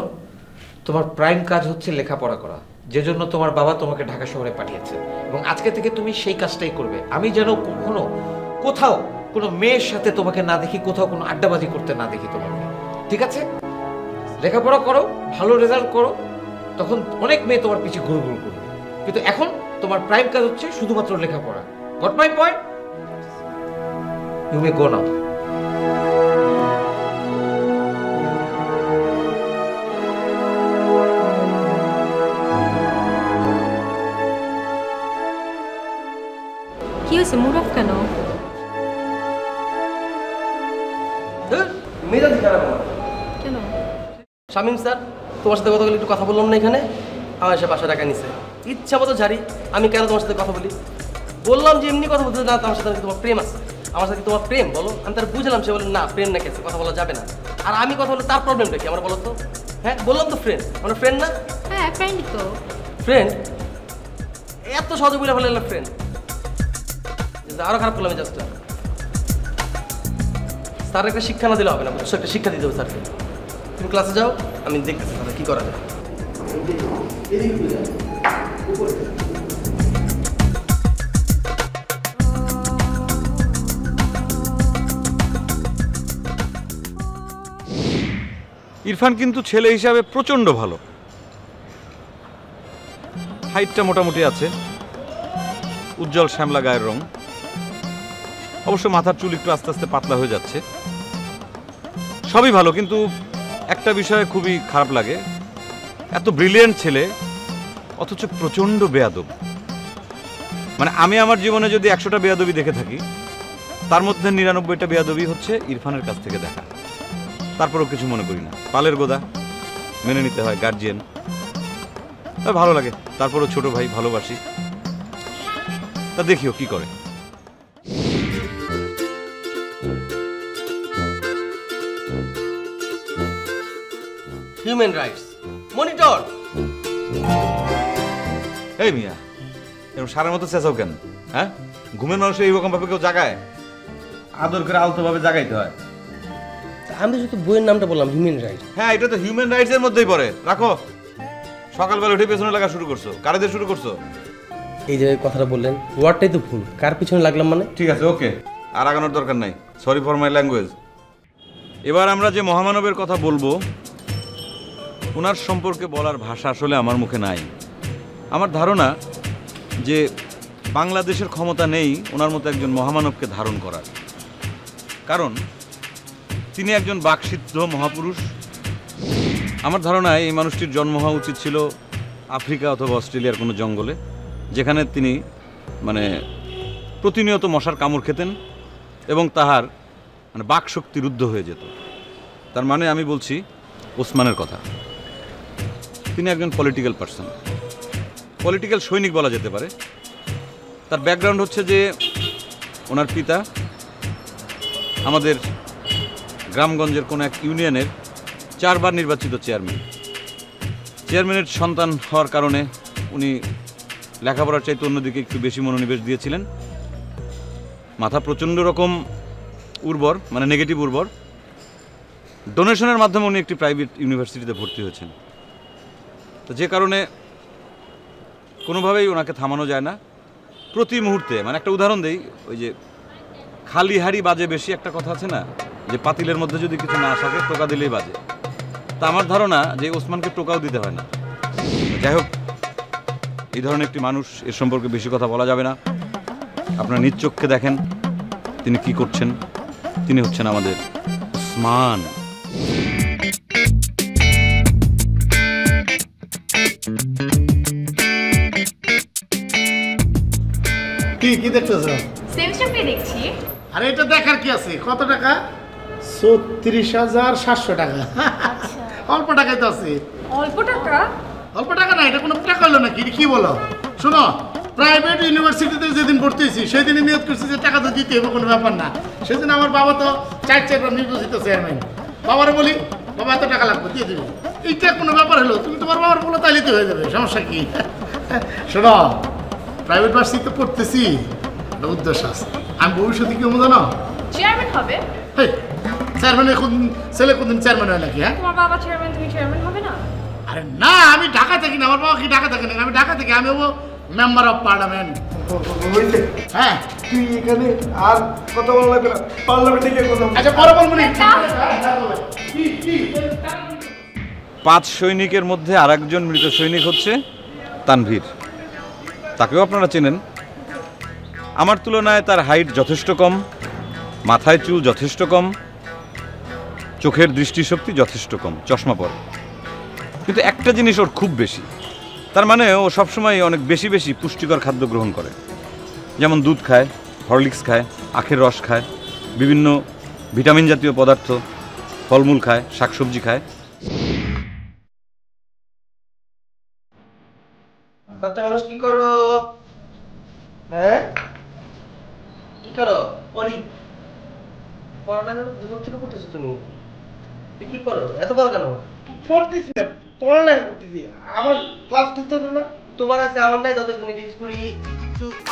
তোমার প্রাইম কাজ হচ্ছে লেখাপড়া করা, যে জন্য তোমার বাবা তোমাকে ঢাকা শহরে পাঠিয়েছে, এবং আজকে থেকে তুমি সেই কাজটাই করবে। আমি যেন কখনো কোথাও কোনো মেয়ের সাথে তোমাকে না দেখি, কোথাও কোনো আড্ডাবাজি করতে না দেখি তোমাকে, ঠিক আছে? লেখাপড়া করো, ভালো রেজাল্ট করো, তখন অনেক মেয়ে তোমার পিছে ঘুরঘুর করবে। কিন্তু এখন তোমার প্রাইম কাজ হচ্ছে শুধুমাত্র লেখাপড়া। Got my point? You may go now. কি হয়েছে, মুড অফ কেন? মেজাজ খারাপ আমার। কেন? শামীম স্যার, তোমার সাথে কথা বলে একটু কথা বললাম না এখানে, আমার এসে 500 টাকা নিছে। ইচ্ছা মতো ঝাড়ি, আমি কেন তোমার সাথে কথা বলি? বললাম যে এমনি কথা বলতে না, তোমার সাথে তোমার প্রেম আছে। আমার সাথে তোমার প্রেম বলো, আমি তার বুঝলাম। সে বলে না, প্রেম না, কেছে কথা বলা যাবে না। আর আমি কথা বলে তার প্রবলেমটা কি আমার বলো তো? হ্যাঁ বললাম তো ফ্রেন্ড, আমরা ফ্রেন্ড না? হ্যাঁ ফ্রেন্ড তো। ফ্রেন্ড এত সহজে বলে ফেলে ফ্রেন্ড, আরো খারাপ করলাম জাস্ট। স্যার একটা শিক্ষা না দিলে হবে না, বুঝছো? একটা শিক্ষা দিতে হবে স্যারকে। তুমি ক্লাসে যাও, আমি দেখতেছি তাহলে কি করা যায়। ইরফান কিন্তু ছেলে হিসাবে প্রচণ্ড ভালো। হাইটটা মোটামুটি আছে, উজ্জ্বল শ্যামলা গায়ের রং, অবশ্য মাথার চুল একটু আস্তে আস্তে পাতলা হয়ে যাচ্ছে। সবই ভালো, কিন্তু একটা বিষয়ে খুবই খারাপ লাগে, এত ব্রিলিয়েন্ট ছেলে অথচ প্রচণ্ড বেয়াদব। মানে আমি আমার জীবনে যদি 100টা বেয়াদবি দেখে থাকি, তার মধ্যে 99টা বেয়াদবি হচ্ছে ইরফানের কাছ থেকে দেখা। তারপরেও কিছু মনে করি না, পালের গোদা, মেনে নিতে হয়, গার্জিয়ান, ভালো লাগে। তারপরেও ছোট ভাই, ভালোবাসি। তা দেখিও কি করে। Human rights monitor. এই মিয়া এরকম সারের মতো চেঁচাও কেন? হ্যাঁ, ঘুমের মানুষ এইরকম ভাবে কেউ জাগায়? আদর করে আলতোভাবে জাগাইতে হয়। আমি শুধু বইয়ের নামটা বললাম হিউম্যান রাইটস। হ্যাঁ, এটা তো হিউম্যান রাইটস এর মধ্যেই পড়ে। রাখো। সকালবেলা উঠে পেছনে লাগা শুরু করছো, কারে দিয়ে শুরু করছো? এই যে কথাটা বললেন ওয়ার্ডটাই তো ভুল। কার পিছনে লাগলাম মানে? ঠিক আছে, ওকে, আর আগানোর দরকার নাই। Sorry for my language. এবার আমরা যে মহামানবের কথা বলবো ওনার সম্পর্কে বলার ভাষা আসলে আমার মুখে নাই। আমার ধারণা যে বাংলাদেশের ক্ষমতা নেই ওনার মতো একজন মহামানবকে ধারণ করার, কারণ তিনি একজন বাকসিদ্ধ মহাপুরুষ। আমার ধারণায় এই মানুষটির জন্ম হওয়া উচিত ছিল আফ্রিকা অথবা অস্ট্রেলিয়ার কোনো জঙ্গলে, যেখানে তিনি মানে প্রতিনিয়ত মশার কামড় খেতেন এবং তাহার মানে বাকশক্তি রুদ্ধ হয়ে যেত। তার মানে আমি বলছি ওসমানের কথা। তিনি একজন পলিটিক্যাল পার্সন, পলিটিক্যাল সৈনিক বলা যেতে পারে। তার ব্যাকগ্রাউন্ড হচ্ছে যে ওনার পিতা আমাদের গ্রামগঞ্জের কোনো এক ইউনিয়নের 4 বার নির্বাচিত চেয়ারম্যানের সন্তান হওয়ার কারণে উনি লেখাপড়ার চাইতে অন্যদিকে একটু বেশি মনোনিবেশ দিয়েছিলেন। মাথা প্রচণ্ড রকম উর্বর, মানে নেগেটিভ উর্বর। ডোনেশনের মাধ্যমে উনি একটি প্রাইভেট ইউনিভার্সিটিতে ভর্তি হয়েছেন। তো যে কারণে কোনোভাবেই ওনাকে থামানো যায় না। প্রতি মুহূর্তে, মানে একটা উদাহরণ দেই, ওই যে খালি হাড়ি বাজে বেশি একটা কথা আছে না, যে পাতিলের মধ্যে যদি কিছু না থাকে টোকা দিলেই বাজে। তা আমার ধারণা যে ওসমানকে টোকাও দিতে হয় না। যাই হোক, এই ধরনের একটি মানুষ, এর সম্পর্কে বেশি কথা বলা যাবে না। আপনারা নিজ চোখে দেখেন তিনি কি করছেন। তিনি হচ্ছেন আমাদের ওসমান। কি দেখতেছ? সেমিস্টার পে দেখছি। আরে এটা দেখার কি আছে? কত টাকা? ৩৬,৭০০ টাকা। অল্প টাকাই তো আছে। অল্প টাকা? অল্প টাকা না, এটা কোনো টাকা হলো নাকি? কি বলো? শোনো, প্রাইভেট ইউনিভার্সিটিতে যেদিন ভর্তি হয়েছি সেই দিনই নিয়োগ করছি যে টাকা তো দিতে হবে, কোনো ব্যাপার না। সেদিন আমার বাবা তো 4বার নির্বাচিত চেয়ারম্যান। বাবারে বলি, বাবা এত টাকা লাগবে, দিয়ে দেবে। এইটা কোনো ব্যাপার হলো? তুমি তোমার বাবার বলো, তাইলে তো হয়ে যাবে, সমস্যা কি? শোনো, প্রাইভেট ভার্সিটিতে পড়তেছি, একটা উদ্দেশ্য আছে। আমি ভবিষ্যতে কি হবো জানো? চেয়ারম্যান হবে। চেয়ারম্যানের ছেলে কোনদিন চেয়ারম্যান হয় নাকি? হ্যাঁ, তোমার বাবা চেয়ারম্যান, তুমি চেয়ারম্যান হবে না? আরে না, আমি ঢাকা থাকি না। আমার বাবা কি ঢাকা থাকে না? আমি ঢাকা থেকে, আমি হবো মেম্বার অফ পার্লামেন্ট। হ্যাঁ, তুই এখানে আর কথা বলা লাগবে না, পার্লামেন্টে গিয়ে কথা বল। আচ্ছা, পরে বলবো নি। 5 সৈনিকের মধ্যে আরেকজন মৃত সৈনিক হচ্ছে তানভীর। তাকেও আপনারা চেনেন। আমার তুলনায় তার হাইট যথেষ্ট কম, মাথায় চুল যথেষ্ট কম, চোখের দৃষ্টিশক্তি যথেষ্ট কম, চশমা পরে। কিন্তু একটা জিনিস ওর খুব বেশি, তার মানে ও সবসময় অনেক বেশি বেশি পুষ্টিকর খাদ্য গ্রহণ করে। যেমন দুধ খায়, হরলিক্স খায়, আখের রস খায়, বিভিন্ন ভিটামিন জাতীয় পদার্থ, ফলমূল খায়, শাকসবজি খায়। মানুষ কি করো? হ্যাঁ, কি করো? পড়ালেখা দূর থেকে করতেছো তুমি? কি করো? এত ভালো কেন? পড়তেছি না, পড়ালেখা করতেছি। আমার ক্লাস দিতে না। তোমার আছে আমার নাই, যত জিনিস করি।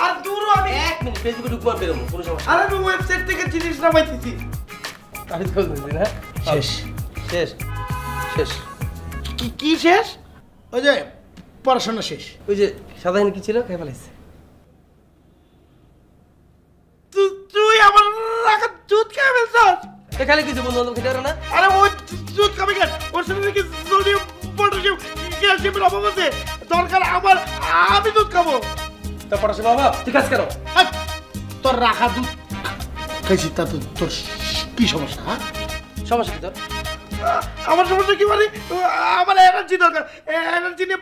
আর দূরও আমি 1 মিনিট ফেসবুকে ঢুকবার বেরোবো, কোনো সমস্যা। আরে আমি ওয়েবসাইট থেকে জিনিস নামাইতেছি। আমি তো বলতেছি না। শেষ শেষ শেষ কি শেষ? ওই যে পড়াশোনা শেষ। ওই যে সাধারণ কি ছিল, খেয়ে ফেলাইছে। তুই আমার রাখা দুধ খেয়ে ফেলছস? খালি কিছু বন্ধু বান্ধব খেতে পারো না? আরে ওই দুধ খাবি কেন? ওর সাথে নাকি সোডিয়াম পটাশিয়াম ক্যালসিয়ামের অভাব আছে। দরকার আমার, আমি দুধ খাবো। তোর পড়াশোনা অভাব, তুই কাজ করো। তোর রাখা দুধ খাইছি, তা তোর কি সমস্যা? সমস্যা কি তোর? আমার সমস্যা কি মানে? আমার এনার্জি দরকার, এনার্জি নিয়ে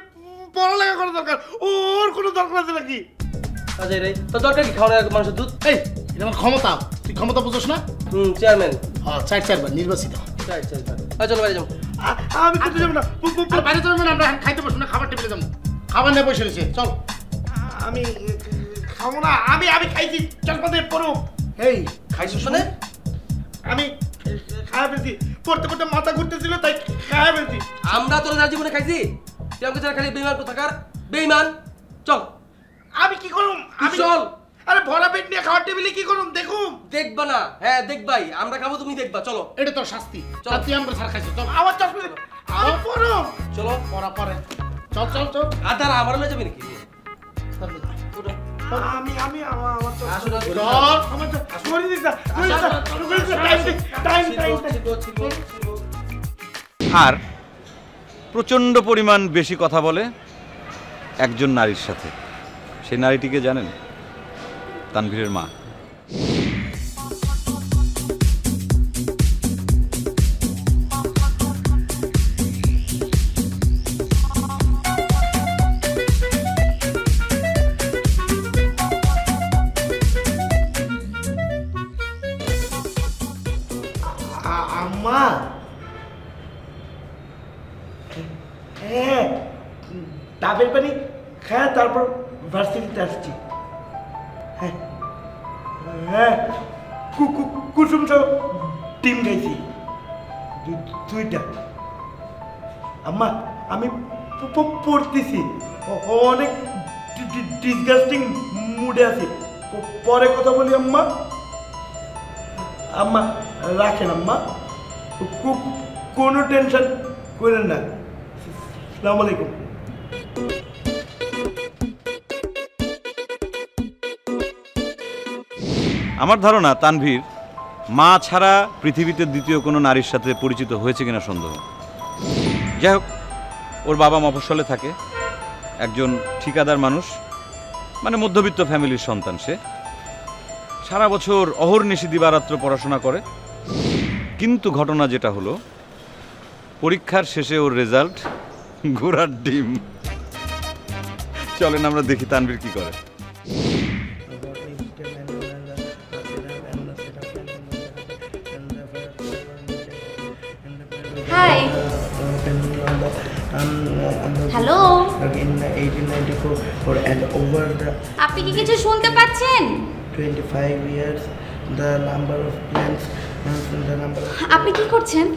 পড়ালেখা করা দরকার। ওর কোনো দরকার আছে নাকি? আচ্ছা রে, তোর দরকার কি খাওয়ানো মানুষের দুধ? এই, এটা আমার ক্ষমতা। তুই ক্ষমতা বুঝোস না? চেয়ারম্যান। হ্যাঁ, 4বার নির্বাচিত। চলো বাইরে যাবো। আমি করতে যাবো না, বাইরে যাবো না। আমরা খাইতে বসবো না, খাবার টেবিলে যাবো। খাবার নিয়ে বসে রয়েছে, চল। আমি খাবো না, আমি খাইছি 4-5 দিন পরেও। এই খাইছিস মানে? আমি খাওয়া ফেলছি, পড়তে পড়তে মাথা ঘুরতেছিল তাই খাওয়া ফেলছি। আমরা তোর যার জীবনে খাইছি? তুই আমাকে ছাড়া খালি বেইমান কোথাকার বেইমান। চল। আমি কি করুম? আমি চল। আরে ভরা পেট নিয়ে খাওয়ার টেবিলে কি করুম দেখুম? দেখবা না? হ্যাঁ দেখবাই, আমরা খাবো তুমি দেখবা। চলো। এটা তোর শাস্তি। চল। তুই আমরা ছাড় খাইছিস। চল আবার চল। আমি পড়ম। চলো। পড়া পড়ে। চল চল চল। আদার আমার লয়ে যাবে নাকি? আমি আমার তো আসো না। চল আমার তো সরি দিস না। টাইম আর প্রচণ্ড পরিমাণ বেশি কথা বলে একজন নারীর সাথে। সেই নারীটিকে জানেন? তানভীরের মা। আম্মা, হ্যাঁ ডাবের পানি খায় তারপর ভার্সিটিতে আসছি। হ্যাঁ হ্যাঁ কুসুম সহ ডিম খাইছি 2টা। আম্মা আমি পড়তেছি, অনেক ডিসগাস্টিং মুডে আছি, পরে কথা বলি আম্মা। আম্মা রাখেন আম্মা, কোনো টেনশন করেন না। আসসালামু আলাইকুম। আমার ধারণা তানভীর মা ছাড়া পৃথিবীতে দ্বিতীয় কোনো নারীর সাথে পরিচিত হয়েছে কিনা সন্দেহ। যাই হোক, ওর বাবা মফস্বলে থাকে, একজন ঠিকাদার মানুষ, মানে মধ্যবিত্ত ফ্যামিলির সন্তান। সে সারা বছর অহর্নিশি দিবারাত্র পড়াশোনা করে, কিন্তু ঘটনা যেটা হলো, পরীক্ষার শেষে ওর রেজাল্ট ঘোড়ার ডিম। চলেন আমরা দেখি তানভীর কি করে। হাই। হ্যালো। আপনি কি কিছু শুনতে পাচ্ছেন? 25 years, the number of plants, the number of... আপনি কি করছেন?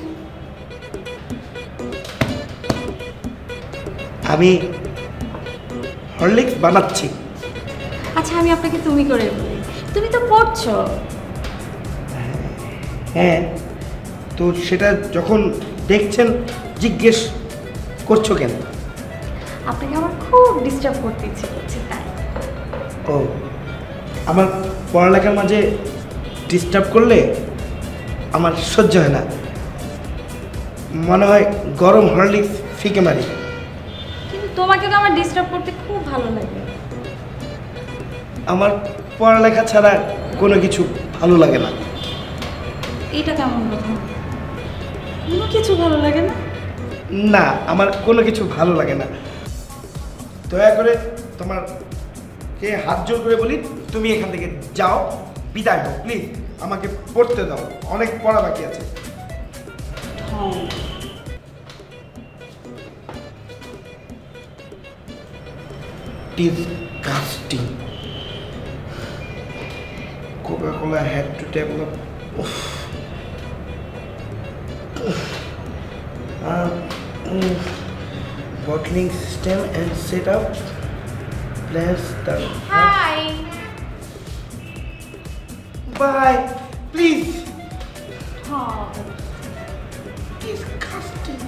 আমি হরলিক্স বানাচ্ছি। আচ্ছা, আমি আপনাকে তুমি করে বলি। তুমি তো পড়ছো। হ্যাঁ, তো সেটা যখন দেখছেন জিজ্ঞেস করছো কেন? আপনাকে আমার খুব ডিস্টার্ব করতে ইচ্ছে করছে তাই। ও, আমার পড়ালেখার মাঝে ডিস্টার্ব করলে আমার সহ্য হয় না, মনে হয় গরম হরলিক্স ফিকে মারি। কিন্তু তোমাকে তো আমার ডিস্টার্ব করতে খুব ভালো লাগে। আমার পড়ালেখা ছাড়া কোনো কিছু ভালো লাগে না। এটা কেমন কথা? কোনো কিছু ভালো লাগে না? না, আমার কোনো কিছু ভালো লাগে না। দয়া করে তোমার কে হাত জোর করে বলি, তুমি এখান থেকে যাও, বিদায় হও প্লিজ। আমাকে পড়তে দাও, অনেক পড়া বাকি আছে। Disgusting. Coca-Cola had to develop bottling system and set up plans that... Hi. Bye, please. Oh. Disgusting.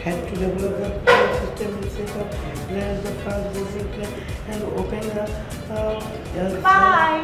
Had to develop a plan system and set up plans the fast moving plan and open a Bye.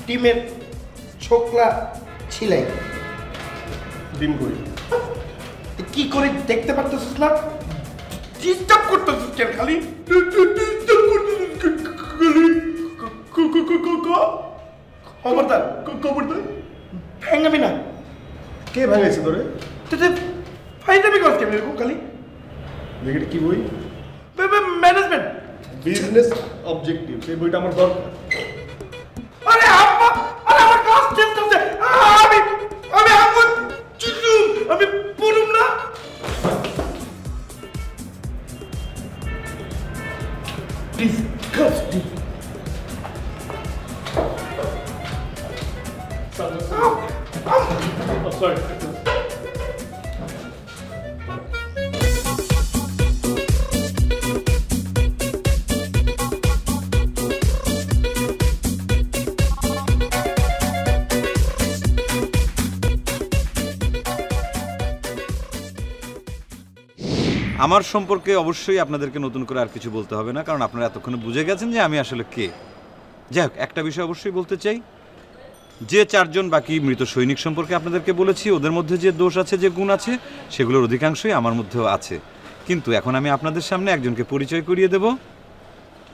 টিমের ছোকলা ছিলাই ডিম করি। কি করে দেখতে পারতেছিস না? Disturb করতেছিস কেন খালি? ডিস্টার্ব করতেছিস খালি। খবরদার খবরদার ভেঙাবি না। কে ভাঙাইছে তোরে? তুই ফাইনামি করছ কেন এরকম খালি? দেখি কি বই? ম্যানেজমেন্ট বিজনেস অবজেক্টিভ, সেই বইটা আমার দরকার। আরে আব্বা, আরে আমার ক্লাস টেস্ট আছে। আমি আমি আম্মু চিজু আমি পড়ুম না। Please disgusting. সরি। আমার সম্পর্কে অবশ্যই আপনাদেরকে নতুন করে আর কিছু বলতে হবে না, কারণ আপনারা এতক্ষণে বুঝে গেছেন যে আমি আসলে কে। যাই হোক, একটা বিষয় অবশ্যই বলতে চাই, যে 4 জন বাকি মৃত সৈনিক সম্পর্কে আপনাদেরকে বলেছি, ওদের মধ্যে যে দোষ আছে, যে গুণ আছে, সেগুলোর অধিকাংশই আমার মধ্যেও আছে। কিন্তু এখন আমি আপনাদের সামনে একজনকে পরিচয় করিয়ে দেব।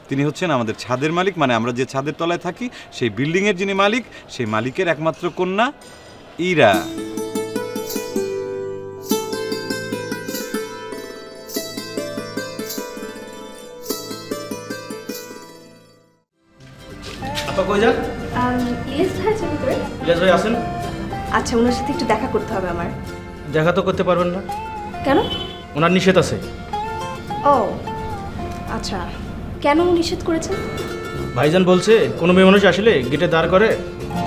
তিনি হচ্ছেন আমাদের ছাদের মালিক, মানে আমরা যে ছাদের তলায় থাকি সেই বিল্ডিংয়ের যিনি মালিক, সেই মালিকের একমাত্র কন্যা ইরা। আপা কই যান? ইলিশ ভাই আছে ভিতরে। ইলিয়াস ভাই আছেন? আচ্ছা, ওনার সাথে একটু দেখা করতে হবে আমার। দেখা তো করতে পারবেন না। কেন? ওনার নিষেধ আছে। ও আচ্ছা, কেন নিষেধ করেছেন? ভাইজান বলছে কোনো মেয়ে মানুষ আসলে গেটে দাঁড় করে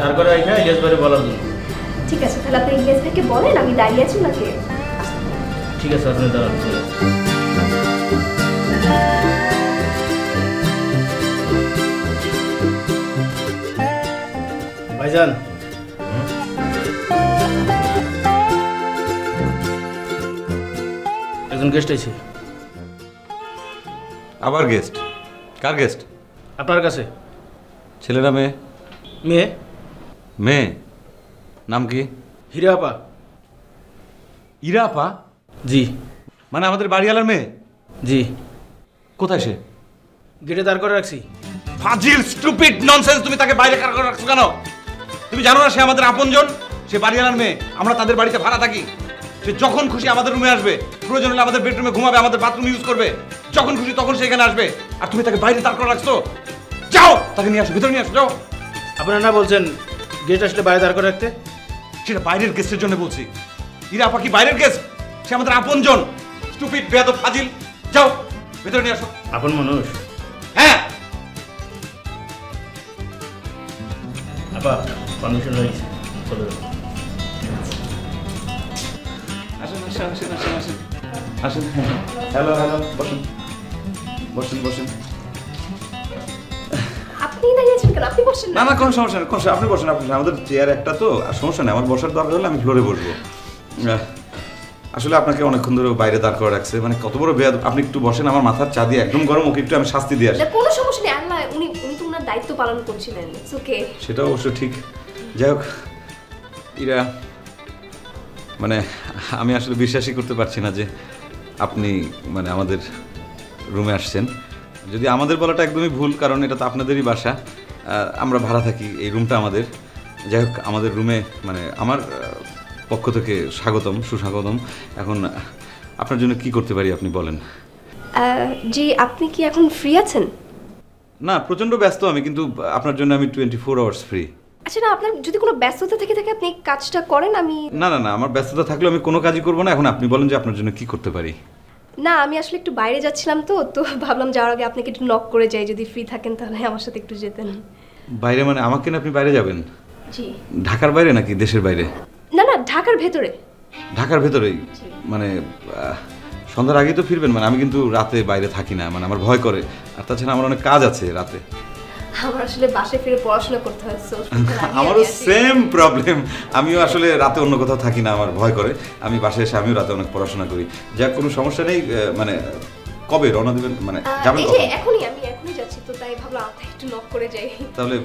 রাখা ইলিয়াস ভাইরে বলার জন্য। ঠিক আছে, তাহলে আপনি ইলিয়াস ভাইকে বলেন আমি দাঁড়িয়ে আছি নাকি। ঠিক আছে, আপনি দাঁড়ান। ভাইজান, একজন গেস্ট আছে। আবার গেস্ট? কার গেস্ট? আপনার কাছে। ছেলেরা মেয়ে? মেয়ে। মেয়ে? নাম কি? হীরা আপা। ইরা আপা? জি। মানে আমাদের বাড়িওয়ালার মেয়ে? জি। কোথায় সে? গেটে দাঁড় করে রাখছি। ফাজিল, স্টুপিড, ননসেন্স! তুমি তাকে বাইরে কার করে রাখছো কেন? তুমি জানো না সে আমাদের আপনজন? সে বাড়িওয়ালার মেয়ে, আমরা তাদের বাড়িতে ভাড়া থাকি। সে যখন খুশি আমাদের রুমে আসবে, প্রয়োজন হলে আমাদের বেডরুমে ঘুমাবে, আমাদের বাথরুম ইউজ করবে। যখন খুশি তখন সে এখানে আসবে, আর তুমি তাকে বাইরে দাঁড় করে রাখছো। যাও, তাকে নিয়ে আসো, ভিতরে নিয়ে আসো, যাও। আপনারা না বলছেন গেট আসলে বাইরে দাঁড় করে রাখতে? সেটা বাইরের গেস্টের জন্য বলছি। ইরা আপা কি বাইরের গেস্ট? সে আমাদের আপনজন। স্টুপিড, বেয়াদব, ফাজিল! যাও, ভিতরে নিয়ে আসো। আপন মানুষ? হ্যাঁ। আপা পারমিশন রয়েছে, চলো। আসেন আসেন আসেন আসেন আসেন আসেন। হ্যালো হ্যালো, বসুন বসুন বসুন। আপনি দাঁড়িয়েছেন কেন? আপনি বসেন না না, কোনো সমস্যা নেই, কোনো আপনি বসেন, আপনি। আমাদের চেয়ার একটা তো, আর সমস্যা নেই। আমার বসার দরকার হলে আমি ফ্লোরে বসবো। আসলে আপনাকে অনেকক্ষণ ধরে বাইরে দাঁড় করে রাখছে, মানে কত বড় বেয়াদ। আপনি একটু বসেন, আমার মাথার চা দিয়ে একদম গরম, ওকে একটু আমি শাস্তি দিয়ে আসি। কোনো সমস্যা নেই, আল্লাহ উনি তো ওনার দায়িত্ব পালন করছিলেন। It's okay. সেটা অবশ্য ঠিক। যাই হোক, ইরা, মানে আমি আসলে বিশ্বাসই করতে পারছি না যে আপনি মানে আমাদের রুমে আসছেন। যদি আমাদের বলাটা একদমই ভুল, কারণ এটা তো আপনাদেরই বাসা, আমরা ভাড়া থাকি, এই রুমটা আমাদের। যাই হোক, আমাদের রুমে মানে আমার পক্ষ থেকে স্বাগতম, সুস্বাগতম। এখন আপনার জন্য কি করতে পারি আপনি বলেন। জি, আপনি কি এখন ফ্রি আছেন? না, প্রচণ্ড ব্যস্ত আমি, কিন্তু আপনার জন্য আমি 24 আওয়ার্স ফ্রি। আচ্ছা, না আপনার যদি কোনো ব্যস্ততা থেকে থাকে আপনি কাজটা করেন। আমি না না না, আমার ব্যস্ততা থাকলে আমি কোনো কাজই করবো না। এখন আপনি বলেন যে আপনার জন্য কি করতে পারি। না, আমি আসলে একটু বাইরে যাচ্ছিলাম তো ভাবলাম যাওয়ার আগে আপনাকে একটু নক করে যাই, যদি ফ্রি থাকেন তাহলে আমার সাথে একটু যেতেন। বাইরে মানে আমাকে না আপনি বাইরে যাবেন? জি। ঢাকার বাইরে নাকি দেশের বাইরে? না না, ঢাকার ভেতরে। ঢাকার ভেতরেই? মানে সন্ধ্যার আগেই তো ফিরবেন? মানে আমি কিন্তু রাতে বাইরে থাকি না, মানে আমার ভয় করে, আর তাছাড়া আমার অনেক কাজ আছে রাতে। আমার আসলে বাসায় ফিরে পড়াশোনা করতে হয়। আমারও সেম প্রবলেম। আমিও আসলে রাতে অন্য কোথাও থাকি না, আমার ভয় করে। আমি বাসায় এসে আমিও রাতে অনেক পড়াশোনা করি। যাক, কোনো সমস্যা নেই। মানে কবে রওনা দেবেন, মানে যাবেন কখন? এখনই, আমি এখনই যাচ্ছি তো। তাই ভাবলাম আপনি একটু নক করে যাই। তাহলে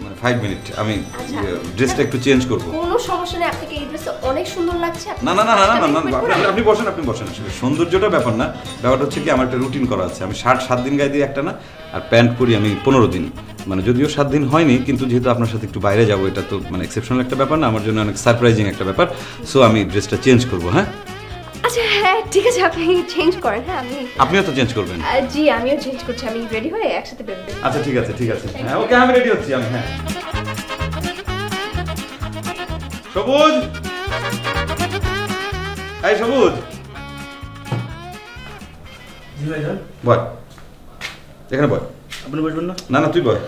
মানে 5 মিনিট আমি আচ্ছা। ড্রেসটা একটু চেঞ্জ করব। কোনো সমস্যা নেই, আপনাকে এই ড্রেসটা অনেক সুন্দর লাগছে। না না না না না না আপনি বসেন আসলে সৌন্দর্যটা ব্যাপার না, ব্যাপারটা হচ্ছে কি আমার একটা রুটিন করা আছে। আমি শার্ট 7 দিন গায়ে দিই একটা না, আর প্যান্ট পরি আমি 15 দিন। মানে যদিও 7 দিন হয়নি, কিন্তু যেহেতু আপনার সাথে একটু বাইরে যাবো, এটা তো মানে এক্সেপশনাল একটা ব্যাপার না, আমার জন্য অনেক সারপ্রাইজিং একটা ব্যাপার। সো আমি ড্রেসটা চেঞ্জ করবো। হ্যাঁ আচ্ছা হ্যাঁ ঠিক আছে, আপনি চেঞ্জ করেন। হ্যাঁ আপনিও তো চেঞ্জ করবেন? জি আমিও চেঞ্জ করছি, আমি রেডি হয়ে একসাথে বেরোবো। আচ্ছা ঠিক আছে ঠিক আছে, হ্যাঁ ওকে আমি রেডি হচ্ছি আমি। হ্যাঁ সবুজ, এই সবুজ জি ভাইজান। বয় এখানে বয়। আপনি বসবেন না? না না তুই বয়।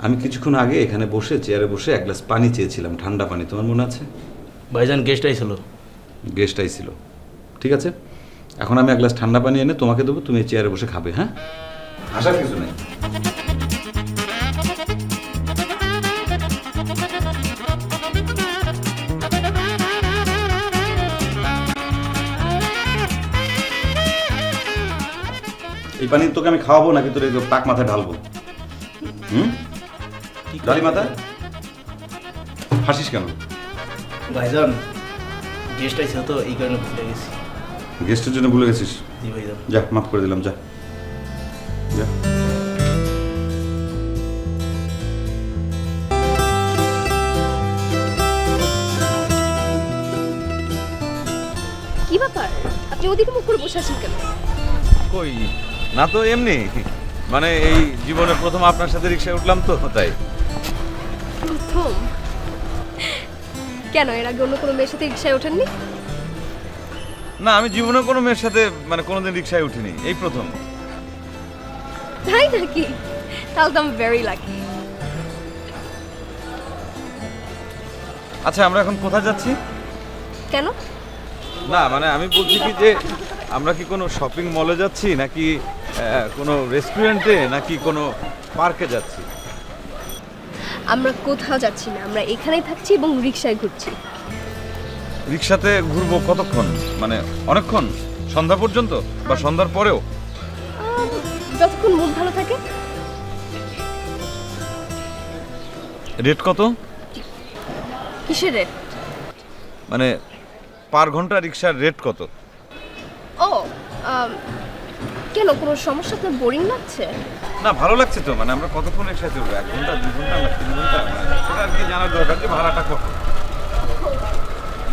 আমি কিছুক্ষণ আগে এখানে বসে চেয়ারে বসে এক গ্লাস পানি চেয়েছিলাম, ঠান্ডা পানি, তোমার মনে আছে? ভাইজান গেস্ট আইছিল। গেস্ট আইছিল, ঠিক আছে। এখন আমি এক গ্লাস ঠান্ডা পানি এনে তোমাকে দেবো, তুমি চেয়ারে বসে খাবে। হ্যাঁ আসার কিছু নেই। এই পানি তোকে আমি খাওয়াবো নাকি তোর পাক মাথায় ঢালবো? ডালি মাথা হাসিস কেন? ভাইজান গেস্ট আইছিল তো এই কারণে ভুলে গেছি। গেস্টের জন্য ভুলে গেছিস? জি ভাইজান। যা মাফ করে দিলাম, যা যা। কি ব্যাপার, আপনি ওদিকে মুখ করে বসে আছেন কেন? কই না তো, এমনি মানে এই জীবনে প্রথম আপনার সাথে রিকশায় উঠলাম তো তাই। প্রথম? কেন এর আগে অন্য কোনো মেয়ের সাথে রিকশায় ওঠেননি? না আমি জীবনে কোনো মেয়ের সাথে মানে কোনোদিন রিকশায় উঠিনি, এই প্রথম। তাই নাকি? তাহলে তো আমি ভেরি লাকি। আচ্ছা আমরা এখন কোথায় যাচ্ছি? কেন? না মানে আমি বলছি কি যে আমরা কি কোনো শপিং মলে যাচ্ছি নাকি কোনো রেস্টুরেন্টে নাকি কোনো পার্কে যাচ্ছি? আমরা কোথাও যাচ্ছি না, আমরা এখানেই থাকছি এবং রিকশায় ঘুরছি। রিকশাতে ঘুরবো কতক্ষণ? মানে অনেকক্ষণ, সন্ধ্যা পর্যন্ত বা সন্ধ্যার পরেও? যতক্ষণ মুড ভালো থাকে। রেট কত? কিসের রেট? মানে পার ঘন্টা রিকশার রেট কত? ও কেন, কোনো সমস্যা? তো বোরিং লাগছে? না ভালো লাগছে তো, মানে আমরা কতক্ষণ একসাথে চলবো, 1 ঘন্টা 2 ঘন্টা না 3 ঘন্টা, সেটা আর কি জানার দরকার যে ভাড়াটা কত।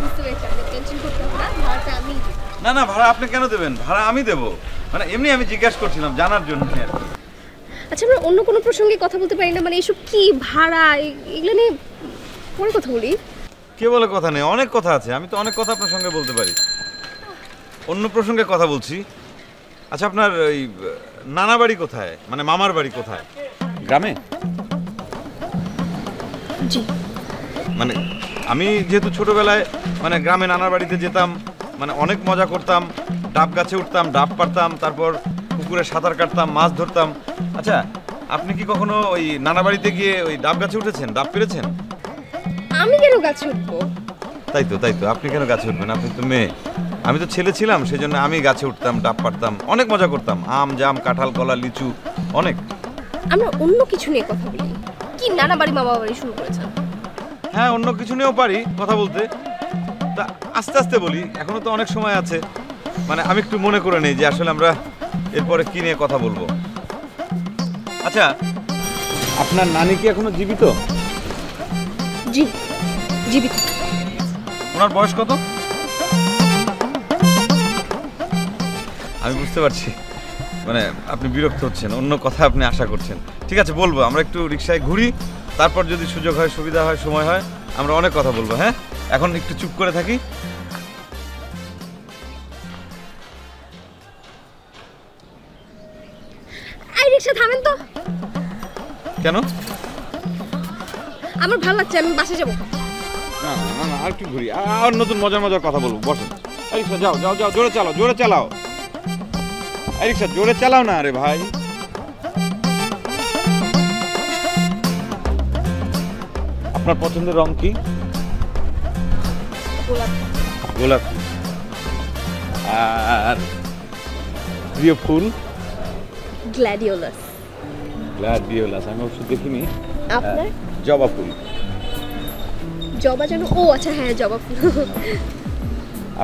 বুঝতে পেরেছি, আপনি টেনশন করতে হবে না, ভাড়াটা আমি দেব। না না ভাড়া আপনি কেন দেবেন? ভাড়া আমি দেবো, মানে এমনি আমি জিজ্ঞাসা করছিলাম জানার জন্য আর কি। আচ্ছা আমরা অন্য কোনো প্রসঙ্গে কথা বলতে পারি না? মানে এসব কি ভাড়া, এগুলো নিয়ে পরে কথা বলি। কে বলে কথা নেই, অনেক কথা আছে, আমি তো অনেক কথা আপনার সঙ্গে বলতে পারি। অন্য প্রসঙ্গে কথা বলছি। আচ্ছা আপনার ওই নানা বাড়ি কোথায়, মানে মামার বাড়ি কোথায়? গ্রামে? জি। মানে আমি যেহেতু ছোটবেলায় মানে গ্রামে নানার বাড়িতে যেতাম, মানে অনেক মজা করতাম, ডাব গাছে উঠতাম, ডাব পারতাম, তারপর পুকুরে সাঁতার কাটতাম, মাছ ধরতাম। আচ্ছা আপনি কি কখনো ওই নানা বাড়িতে গিয়ে ওই ডাব গাছে উঠেছেন, ডাব পেরেছেন? আমি কেন গাছে উঠবো? তাই তো তাই তো, আপনি কেন গাছে উঠবেন? আপনি তো মেয়ে, আমি তো ছেলে ছিলাম, সেই জন্য আমি গাছে উঠতাম, ডাব পারতাম, অনেক মজা করতাম, আম জাম কাঁঠাল কলা লিচু অনেক। আমরা অন্য কিছু নিয়ে কথা বলি। কি নানা বাড়ি মামা বাড়ি শুরু করেছেন? হ্যাঁ অন্য কিছু নিয়েও পারি কথা বলতে, তা আস্তে আস্তে বলি, এখনো তো অনেক সময় আছে। মানে আমি একটু মনে করে নেই যে আসলে আমরা এরপরে কি নিয়ে কথা বলবো। আচ্ছা আপনার নানি কি এখনো জীবিত? জি জীবিত। ওনার বয়স কত? আমি বুঝতে পারছি, মানে আপনি বিরক্ত হচ্ছেন, অন্য কথা আপনি আশা করছেন। ঠিক আছে বলবো, আমরা একটু রিকশায় ঘুরি, তারপর যদি সুযোগ হয়, সুবিধা হয়, সময় হয়, আমরা অনেক কথা বলবো। হ্যাঁ এখন একটু চুপ করে থাকি। এই রিকশা থামেন তো। কেন? আমার ভালো লাগছে, আমি বাসে যাবো। না না না আর একটু ঘুরি, আর নতুন মজার মজার কথা বলবো, বসেন। এই রিকশা যাও যাও যাও, জোরে চালাও জোরে চালাও। এই রিকশা জোরে চালাও না রে ভাই। আপনার পছন্দের রং কি? গোলাপ। গোলাপ। আর প্রিয় ফুল? গ্ল্যাডিওলাস। গ্ল্যাডিওলাস আমি অবশ্য দেখিনি। আপনার? জবা ফুল। জবা যেন, ও আচ্ছা হ্যাঁ জবা ফুল।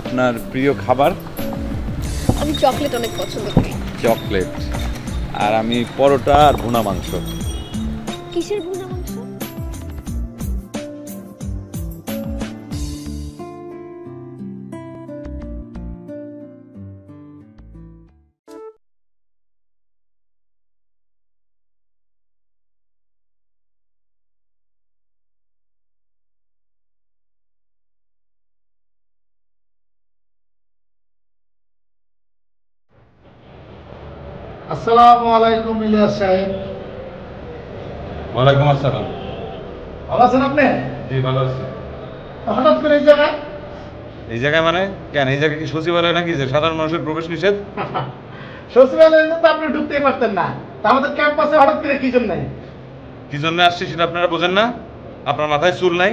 আপনার প্রিয় খাবার? আমি চকলেট অনেক পছন্দ করি। চকলেট। আর আমি পরোটা আর ভুনা মাংস। কিসের ভুনা মাংস? আসসালামু আলাইকুম ইলিয়াস সাহেব। ওয়ালাইকুম আসসালাম। ভালো আছেন আপনি? জি ভালো আছি। হঠাৎ করে এই জায়গায়? এই জায়গায় মানে কেন, এই জায়গায় কি সচিবালয় নাকি যে সাধারণ মানুষের প্রবেশ নিষেধ? সচিবালয়ে তো আপনি ঢুকতেই পারতেন না, তা আমাদের ক্যাম্পাসে হঠাৎ করে কি জন্য? কি জন্য আসছি সেটা আপনারা বোঝেন না? আপনার মাথায় চুল নাই,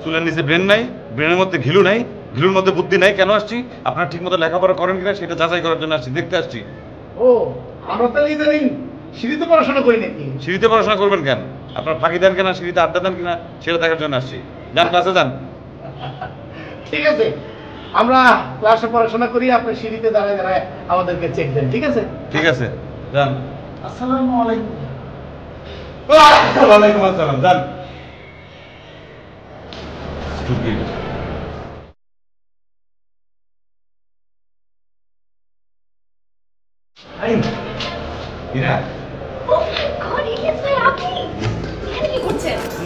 চুলের নিচে ব্রেন নাই, ব্রেনের মধ্যে ঘিলু নাই, ঘিলুর মধ্যে বুদ্ধি নাই। কেন আসছি? আপনারা ঠিক মতো লেখাপড়া করেন কিনা সেটা যাচাই করার জন্য আসছি, দেখতে আসছি। ও আমরা তাহলে ইদানিং সিঁড়িতে পড়াশোনা করি নাকি? সিঁড়িতে পড়াশোনা করবেন কেন? আপনার ফাঁকি দেন কিনা, সিঁড়িতে আড্ডা দেন কিনা সেটা দেখার জন্য আসছি। যান ক্লাসে যান। ঠিক আছে, আমরা ক্লাসে পড়াশোনা করি, আপনি সিঁড়িতে দাঁড়ায় দাঁড়ায় আমাদেরকে চেক দেন। ঠিক আছে? ঠিক আছে যান। আসসালামু আলাইকুম। ওয়ালাইকুম আসসালাম। যান। Stupid.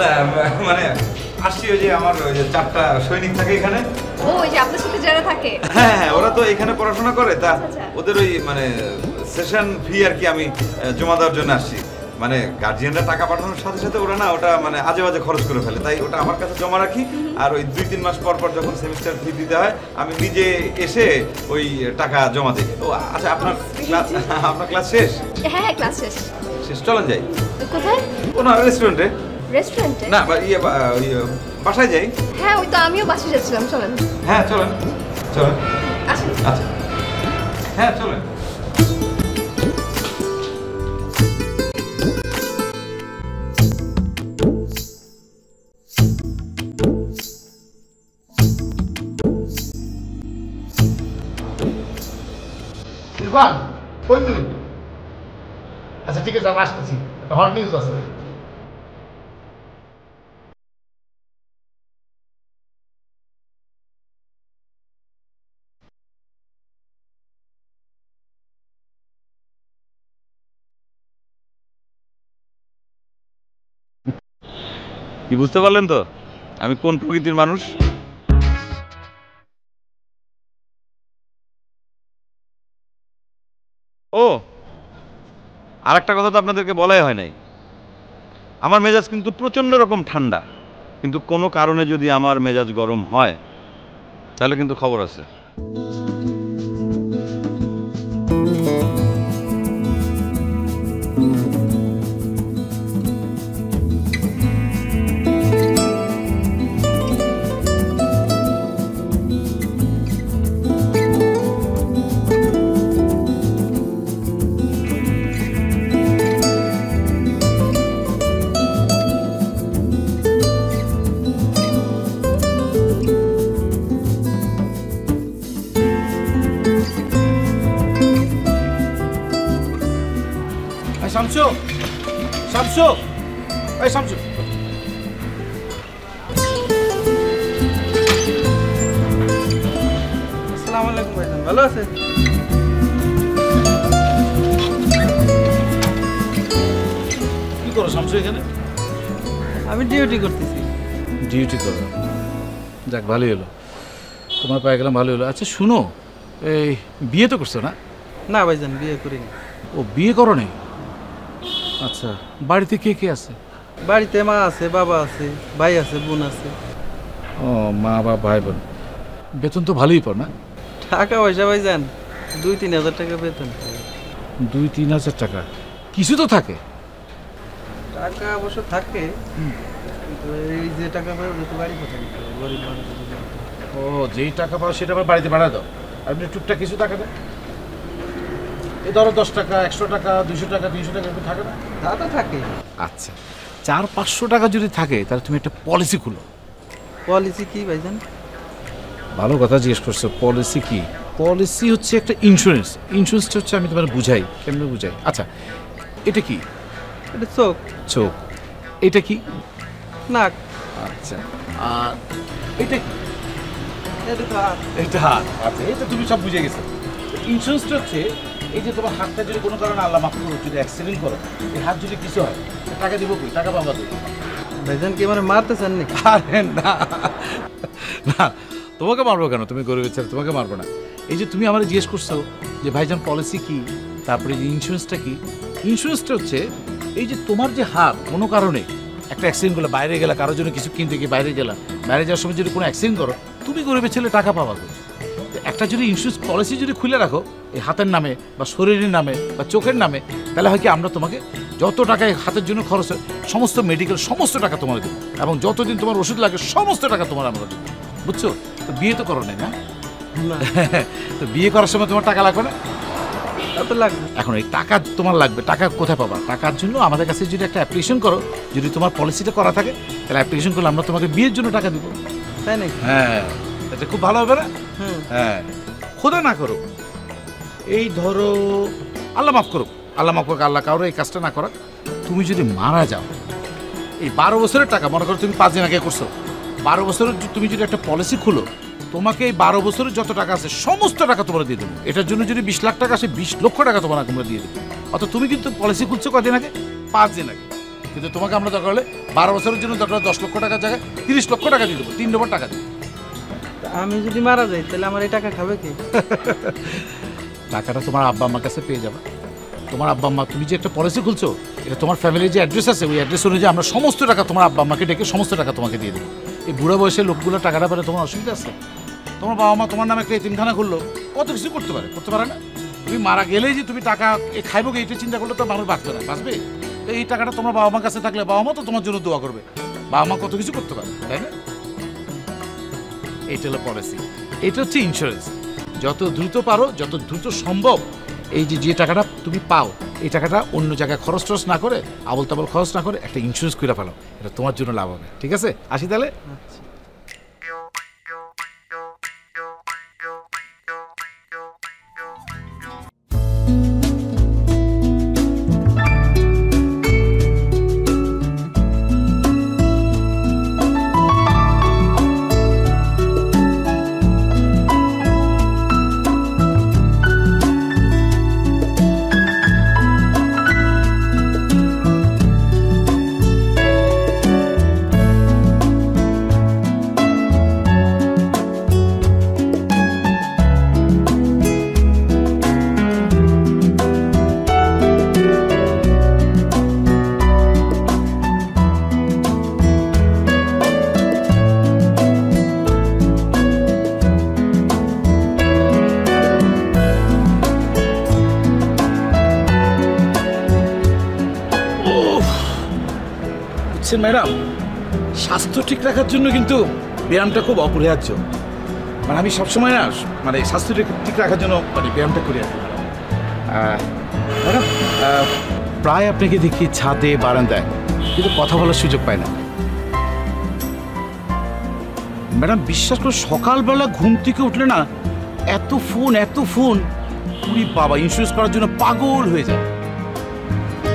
না মানে আসছি ওই যে আমার ওই যে 4টা সৈনিক থাকে এখানে। ও ওই যে আপনার সাথে যারা থাকে? হ্যাঁ হ্যাঁ, ওরা তো এখানে পড়াশোনা করে, তা আচ্ছা। ওদের ওই মানে সেশন ফি আর কি আমি জমা দেওয়ার জন্য আসছি। মানে গার্জিয়ানরা টাকা পাঠানোর সাথে সাথে ওরা না ওটা মানে আজে বাজে খরচ করে ফেলে, তাই ওটা আমার কাছে জমা রাখি। আর ওই 2-3 মাস পর পর যখন সেমিস্টার ফি দিতে হয় আমি নিজে এসে ওই টাকা জমা দিই। ও আচ্ছা, আপনার ক্লাস শেষ? হ্যাঁ হ্যাঁ ক্লাস শেষ। শেষ, চলেন যাই। কোথায়? কোনো রেস্টুরেন্টে। রেস্টুরেন্টে? না বাসায় যাই। হ্যাঁ ওই তো আমিও বাসায় যাচ্ছিলাম, চলেন। হ্যাঁ চলেন চলেন। আসেন। আচ্ছা হ্যাঁ চলেন। ইরফান, কই তুই? আচ্ছা ঠিক আছে, আমি আসতেছি, একটা হট নিউজ আছে। কি বুঝতে পারলেন তো আমি কোন প্রকৃতির মানুষ? ও আরেকটা কথা তো আপনাদেরকে বলাই হয় নাই, আমার মেজাজ কিন্তু প্রচণ্ড রকম ঠান্ডা, কিন্তু কোনো কারণে যদি আমার মেজাজ গরম হয় তাহলে কিন্তু খবর আছে। শামসু, শামসু, এই শামসু। আসসালামু আলাইকুম ভাইজান, ভালো আছেন? কি করো শামসু এখানে? আমি ডিউটি করতেছি। ডিউটি করো, যাক ভালোই হলো, তোমার পায়ে গেলাম, ভালো হলো। আচ্ছা শুনো, এই বিয়ে তো করছো না? না ভাইজান, বিয়ে করিনি। ও বিয়ে করো নাই? আচ্ছা, বাড়িতে কে কে আছে? বাড়িতে মা আছে, বাবা আছে, ভাই আছে, বোন আছে। ও মা বাবা ভাই বোন। বেতন তো ভালোই পাও না? টাকা পয়সা ভাইজান 2-3 হাজার টাকা বেতন। 2-3 হাজার টাকা? কিছু তো থাকে? টাকা অবশ্য থাকে, কিন্তু এই যে টাকা পাই ওটা তো বাড়ি পাঠাই দিতে হবে, গরিব মানুষের জন্য। ও যেই টাকা পাও সেটা আবার বাড়িতে ভাড়া দাও, আর এমনি টুকটাক কিছু টাকা দেয়? এই ধরো 10 টাকা 100 টাকা 200 টাকা 300 টাকা একটু থাকে না? তা তো থাকে। আচ্ছা 400-500 টাকা যদি থাকে তাহলে তুমি একটা পলিসি খুলো। পলিসি কি ভাইজান? ভালো কথা জিজ্ঞেস করছো, পলিসি কি? পলিসি হচ্ছে একটা ইন্স্যুরেন্স। ইন্স্যুরেন্সটা হচ্ছে আমি তোমার বুঝাই, কেমনে বুঝাই। আচ্ছা এটা কি? এটা চোখ। চোখ। এটা কি? নাক। আচ্ছা আর এটা কি? এটা তো হাত। এটা হাত। আচ্ছা এটা তুমি সব বুঝে গেছো। ইন্স্যুরেন্সটা হচ্ছে এই যে তোমার হাতটা যদি কোনো কারণে আল্লাহ মাফ করো যদি অ্যাক্সিডেন্ট করো, এই হাত যদি কিছু হয় টাকা দিব কি? টাকা পাবা তো। ভাইজান কি আমার মারতে চান নাকি? আরে না না, তোমাকে মারবো কেন? তুমি গরিবের ছেলে, তোমাকে মারবো না। এই যে তুমি আমার জিজ্ঞেস করছো যে ভাইজান পলিসি কি, তারপরে যে ইন্স্যুরেন্সটা কি। ইন্স্যুরেন্সটা হচ্ছে এই যে তোমার যে হাত কোনো কারণে একটা অ্যাক্সিডেন্ট করলে, বাইরে গেলে কারোর জন্য কিছু কিনতে গিয়ে বাইরে গেলাম, বাইরে যাওয়ার সময় যদি কোনো অ্যাক্সিডেন্ট করো, তুমি গরিবের ছেলে টাকা পাবা। একটা যদি ইন্স্যুরেন্স পলিসি যদি খুলে রাখো এই হাতের নামে বা শরীরের নামে বা চোখের নামে, তাহলে হয় কি আমরা তোমাকে যত টাকা হাতের জন্য খরচ হয় সমস্ত মেডিকেল সমস্ত টাকা তোমার দেবো, এবং যতদিন তোমার ওষুধ লাগে সমস্ত টাকা তোমার আমরা দেবো। বুঝছো? তো বিয়ে তো করো নাই না? তো বিয়ে করার সময় তোমার টাকা লাগবে না? তো লাগবে। এখন এই টাকা তোমার লাগবে, টাকা কোথায় পাবা? টাকার জন্য আমাদের কাছে যদি একটা অ্যাপ্লিকেশন করো, যদি তোমার পলিসিটা করা থাকে তাহলে অ্যাপ্লিকেশন করলে আমরা তোমাকে বিয়ের জন্য টাকা দেবো। তাই নাকি? হ্যাঁ এটা খুব ভালো হবে না? হ্যাঁ খোদা না করো, এই ধরো আল্লাহ মাফ করো, আল্লাহ মাফ করো, আল্লাহ কারো এই কাজটা না করা, তুমি যদি মারা যাও এই 12 বছরের টাকা, মনে করো তুমি 5 দিন আগে করছো, 12 বছরের তুমি যদি একটা পলিসি খুলো, তোমাকে এই 12 বছরের যত টাকা আছে সমস্ত টাকা তোমরা দিয়ে দেবো। এটার জন্য যদি 20 লাখ টাকা আসে 20 লক্ষ টাকা তোমরা দিয়ে দেবো। অত তুমি কিন্তু পলিসি খুলছো কদিন আগে? 5 দিন আগে। কিন্তু তোমাকে আমরা দরকার হলে 12 বছরের জন্য দরকার 10 লক্ষ টাকার জায়গায় 30 লক্ষ টাকা দিয়ে দেবো, 3 ডবল টাকা দেবো। আমি যদি মারা যাই তাহলে আমার এই টাকা খাবে কি? টাকাটা তোমার আব্বা আম্মার কাছে পেয়ে যাবে। তোমার আব্বা আম্মা, তুমি যে একটা পলিসি খুলছো, এটা তোমার ফ্যামিলির যে অ্যাড্রেস আছে ওই অ্যাড্রেস অনুযায়ী আমরা সমস্ত টাকা তোমার আব্বা আম্মাকে ডেকে সমস্ত টাকা তোমাকে দিয়ে দেবো। এই বুড়ো বয়সে লোকগুলো টাকাটা পেলে তোমার অসুবিধা আছে? তোমার বাবা মা তোমার নামে একটা এতিমখানা করলো, কত কিছু করতে পারে না? তুমি মারা গেলেই যে তুমি টাকা খাইবো কি এটা চিন্তা করলে তো মানুষ বাঁচবে না, বাঁচবে? তো এই টাকাটা তোমার বাবা মার কাছে থাকলে বাবা মা তো তোমার জন্য দোয়া করবে, বাবা মা কত কিছু করতে পারে, তাই না? এইটা হলো পলিসি, এটা হচ্ছে ইন্স্যুরেন্স। যত দ্রুত পারো, যত দ্রুত সম্ভব এই যে টাকাটা তুমি পাও, এই টাকাটা অন্য জায়গায় খরচ টরচ না করে, আবল তাবল খরচ না করে একটা ইন্স্যুরেন্স করে ফেলো, এটা তোমার জন্য লাভ হবে। ঠিক আছে, আসি তাহলে। ম্যাডাম, স্বাস্থ্য ঠিক রাখার জন্য কিন্তু ব্যায়ামটা খুব অপরিহার্য। মানে আমি সবসময় না মানে স্বাস্থ্য ঠিক রাখার জন্য মানে ব্যায়ামটা করি আর কি। ম্যাডাম প্রায় আপনাকে দেখি ছাদে বারান্দায়, কিন্তু কথা বলার সুযোগ পায় না। ম্যাডাম বিশ্বাস করে সকালবেলা ঘুম থেকে উঠলে না এত ফোন পুরি বাবা ইন্স্যুরেন্স করার জন্য পাগল হয়ে যায়।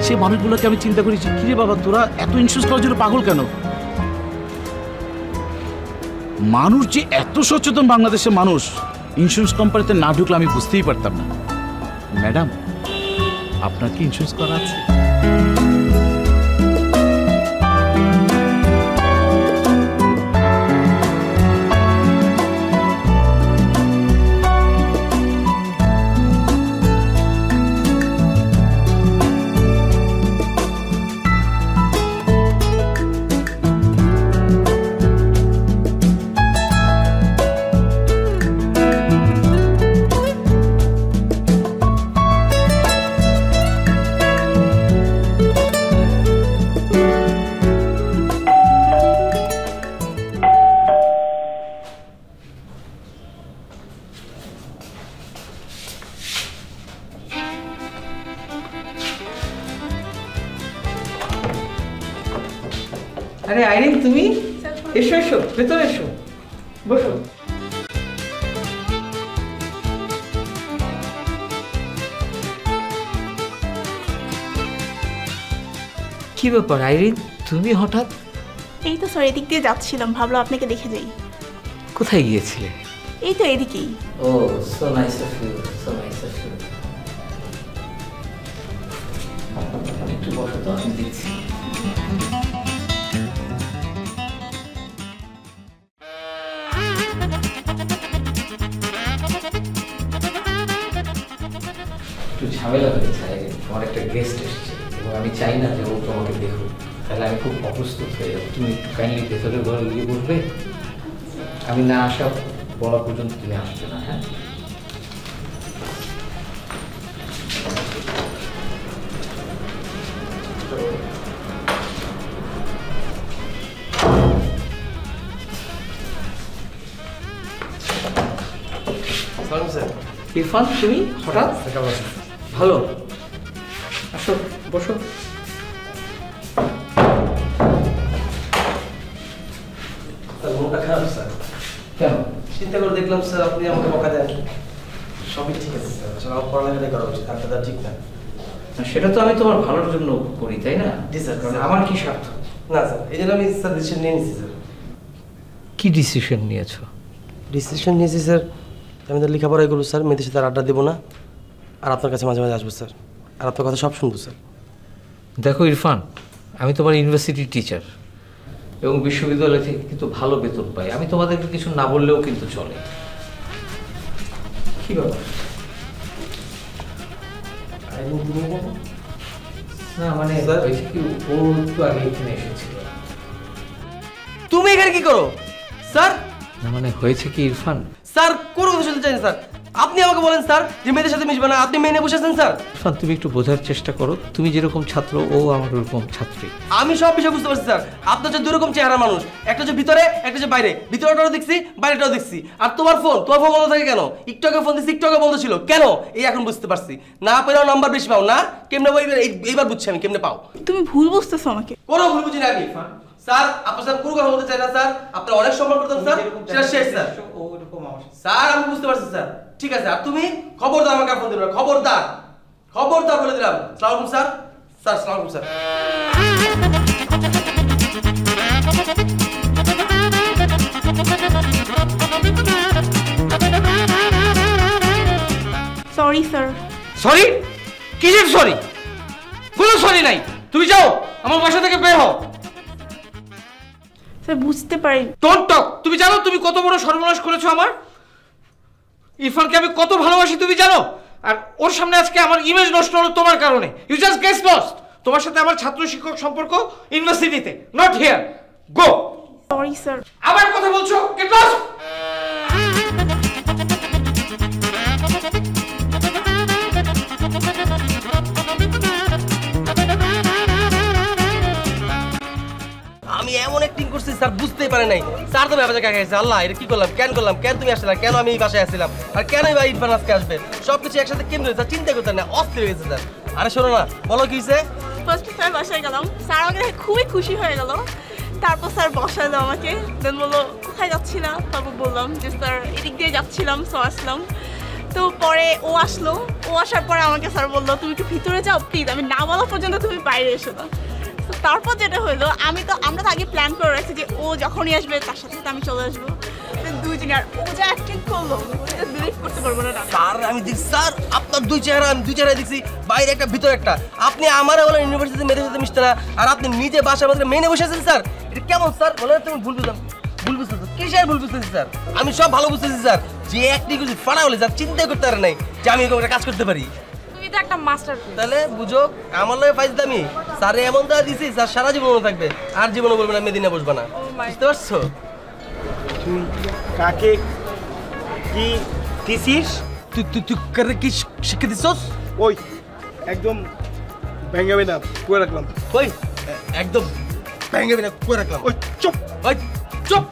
সে মানুষগুলোকে আমি চিন্তা করেছি, কিরে বাবা তোরা এত ইন্স্যুরেন্স করার জন্য পাগল কেন? মানুষ যে এত সচেতন, বাংলাদেশের মানুষ ইন্স্যুরেন্স কোম্পানিতে না ঢুকলে আমি বুঝতেই পারতাম না। ম্যাডাম আপনার কি ইন্স্যুরেন্স করা আছে? আরে আইরিন তুমি এসো এসো ভেতরে এসো বসো। কি ব্যাপার আইরিন, তুমি হঠাৎ? এই তো স্যার এদিক দিয়ে যাচ্ছিলাম, ভাবলাম আপনাকে দেখে যাই। কোথায় গিয়েছিলে? এই তো এদিকেই। ও so nice of you, so nice of you. একটু বসো তো, আমি দেখছি। একটু ঝামেলা হয়েছে, তোমার একটা গেস্ট এসেছে এবং আমি চাই না যে ও তোমাকে দেখুক, তাহলে আমি খুব অপ্রস্তুত হয়ে যাবো। তুমি একটু কাইন্ডলি ভেতরের ঘরে গিয়ে বসবে, আমি না আসা বলা পর্যন্ত তুমি আসবে না। হ্যাঁ ইরফান, তুমি হঠাৎ? ভালো, আসো বসো। মনটা খারাপ স্যার। কেন? চিন্তা করে দেখলাম স্যার আপনি আমাকে বকা দেন। সবই ঠিক আছে স্যার, আসলে আমার পড়ালেখাটাই করা উচিত, আপনার ঠিক না। সেটা তো আমি তোমার ভালোর জন্য করি, তাই না? জি স্যার। কারণ আমার কি স্বার্থ? না স্যার, এই জন্য আমি স্যার ডিসিশন নিয়ে নিয়েছি স্যার। কি ডিসিশন নিয়েছো? ডিসিশন নিয়েছি স্যার, আমি তো লেখাপড়াই করবো স্যার, মেয়েদের সাথে আড্ডা দেবো না, আর আপনার কাছে মাঝে মাঝে আসবো স্যার, আর আপনার কথা সব শুনবো স্যার। দেখো ইরফান, আমি তোমার ইউনিভার্সিটির টিচার এবং বিশ্ববিদ্যালয় থেকে কিন্তু ভালো বেতন পাই। আমি তোমাদেরকে কিছু না বললেও কিন্তু চলে। কি ব্যাপার? না মানে কি ও একটু আগে এখানে এসেছিল। তুমি এখানে কি করো স্যার? না মানে হয়েছে কি ইরফান? স্যার কোনো কথা শুনতে চাই না স্যার, আপনি আমাকে বলেন স্যার যে মেয়েদের সাথে মিশবে না, আপনি মেনে বসেছেন স্যার। ইরফান তুমি একটু বোঝার চেষ্টা করো, তুমি যেরকম ছাত্র ও আমার ওরকম ছাত্রী। আমি সব বিষয় বুঝতে পারছি স্যার, আপনার হচ্ছে দুরকম চেহারা মানুষ, একটা হচ্ছে ভিতরে একটা হচ্ছে বাইরে, ভিতরেটাও দেখছি বাইরেটাও দেখছি। আর তোমার ফোন বন্ধ থাকে কেন? একটু আগে ফোন দিচ্ছি, একটু আগে বন্ধ ছিল কেন? এই এখন বুঝতে পারছি। না পেলেও নাম্বার বেশি পাও না, কেমনে এইবার বুঝছি আমি কেমনে পাও। তুমি ভুল বুঝতেছো আমাকে। কোনো ভুল বুঝি না আমি স্যার, আপনার সাথে কোনো কথা বলতে চাই না স্যার, আপনার অনেক সম্মান করতাম স্যার, সেটা শেষ স্যার। স্যার আমি বুঝতে পারছি স্যার, ঠিক আছে। আর তুমি খবরদার আমাকে ফোন দিবে না, খবরদার, খবরদার বলে দিলাম। সালাম আলাইকুম স্যার। স্যার সালাম আলাইকুম স্যার। Sorry sir. সরি? কিসের সরি? কোনো সরি নাই। তুমি যাও, আমার বাসা থেকে বের হও। স্যার বুঝতে পারি। Don't talk. তুমি জানো তুমি কত বড় সর্বনাশ করেছো আমার? ইরফানকে আমি কত ভালোবাসি তুমি জানো? আর ওর সামনে আজকে আমার ইমেজ নষ্ট হলো তোমার কারণে। You just get lost. তোমার সাথে আমার ছাত্র শিক্ষক সম্পর্ক ইউনিভার্সিটিতে, not here. Go. Sorry sir. আবার কথা বলছো? Get lost. আমি এমন অ্যাক্টিং করছি স্যার বুঝতেই পারে নাই স্যার। তো ব্যাপারে কাকে গেছে আল্লাহ, এটা কি করলাম, কেন করলাম, কেন তুমি আসলে, কেন আমি এই বাসায় আসছিলাম, আর কেনই বা ইরফান আজকে আসবে, সবকিছু একসাথে কেন হয়েছে চিন্তা করতে না, অস্থির হয়ে গেছে স্যার। আরে শোনো না, বলো কি হয়েছে? ফার্স্ট স্যার বাসায় গেলাম, স্যার আমাকে দেখে খুবই খুশি হয়ে গেল। তারপর স্যার বসালো আমাকে, দেন বললো কোথায় যাচ্ছিলা? তারপর বললাম যে স্যার এদিক দিয়ে যাচ্ছিলাম, সো আসলাম। তো পরে ও আসলো, ও আসার পরে আমাকে স্যার বললো তুমি একটু ভিতরে যাও প্লিজ, আমি না বলা পর্যন্ত তুমি বাইরে এসো না। তারপর যেটা হলো, আমরা তো আগে প্ল্যান করে রাখছি যে ও যখনই আসবে তার সাথে আমি চলে আসবো দুইজনে। আর ও যা অ্যাক্টিং করলো বিলিভ করতে পারবো না স্যার। আমি দেখছি স্যার আপনার দুই চেহারা, আমি দুই চেহারা দেখছি, বাইরে একটা ভিতরে একটা। আপনি আমার বলেন ইউনিভার্সিটি মেয়েদের সাথে মিশতে না, আর আপনি নিজে বাসার মধ্যে মেনে বসেছেন স্যার। এটা কেমন স্যার বলেন? তুমি ভুল বুঝলাম, ভুল বুঝতেছো কিসের ভুল বুঝতেছি স্যার? আমি সব ভালো বুঝতেছি স্যার, যে অ্যাক্টিং করছি ফাড়া হলে স্যার চিন্তাই করতে পারে নাই যে আমি এরকম একটা কাজ করতে পারি। একটা মাস্টার। তাহলে বুঝো আমার লগে ফাইজদামি স্যার এমন দা দিছি স্যার সারা জীবন মনে থাকবে, আর জীবনে বলবে না মেদিনা বসবে না। বুঝতে পারছো? তুই কাকে কি দিছিস? তুই কাকে কি শিক্ষা দিছস? ওই একদম ভেঙে না পুরো রাখলাম। ওই একদম ভেঙে না পুরো রাখলাম। ওই চুপ, ওই চুপ।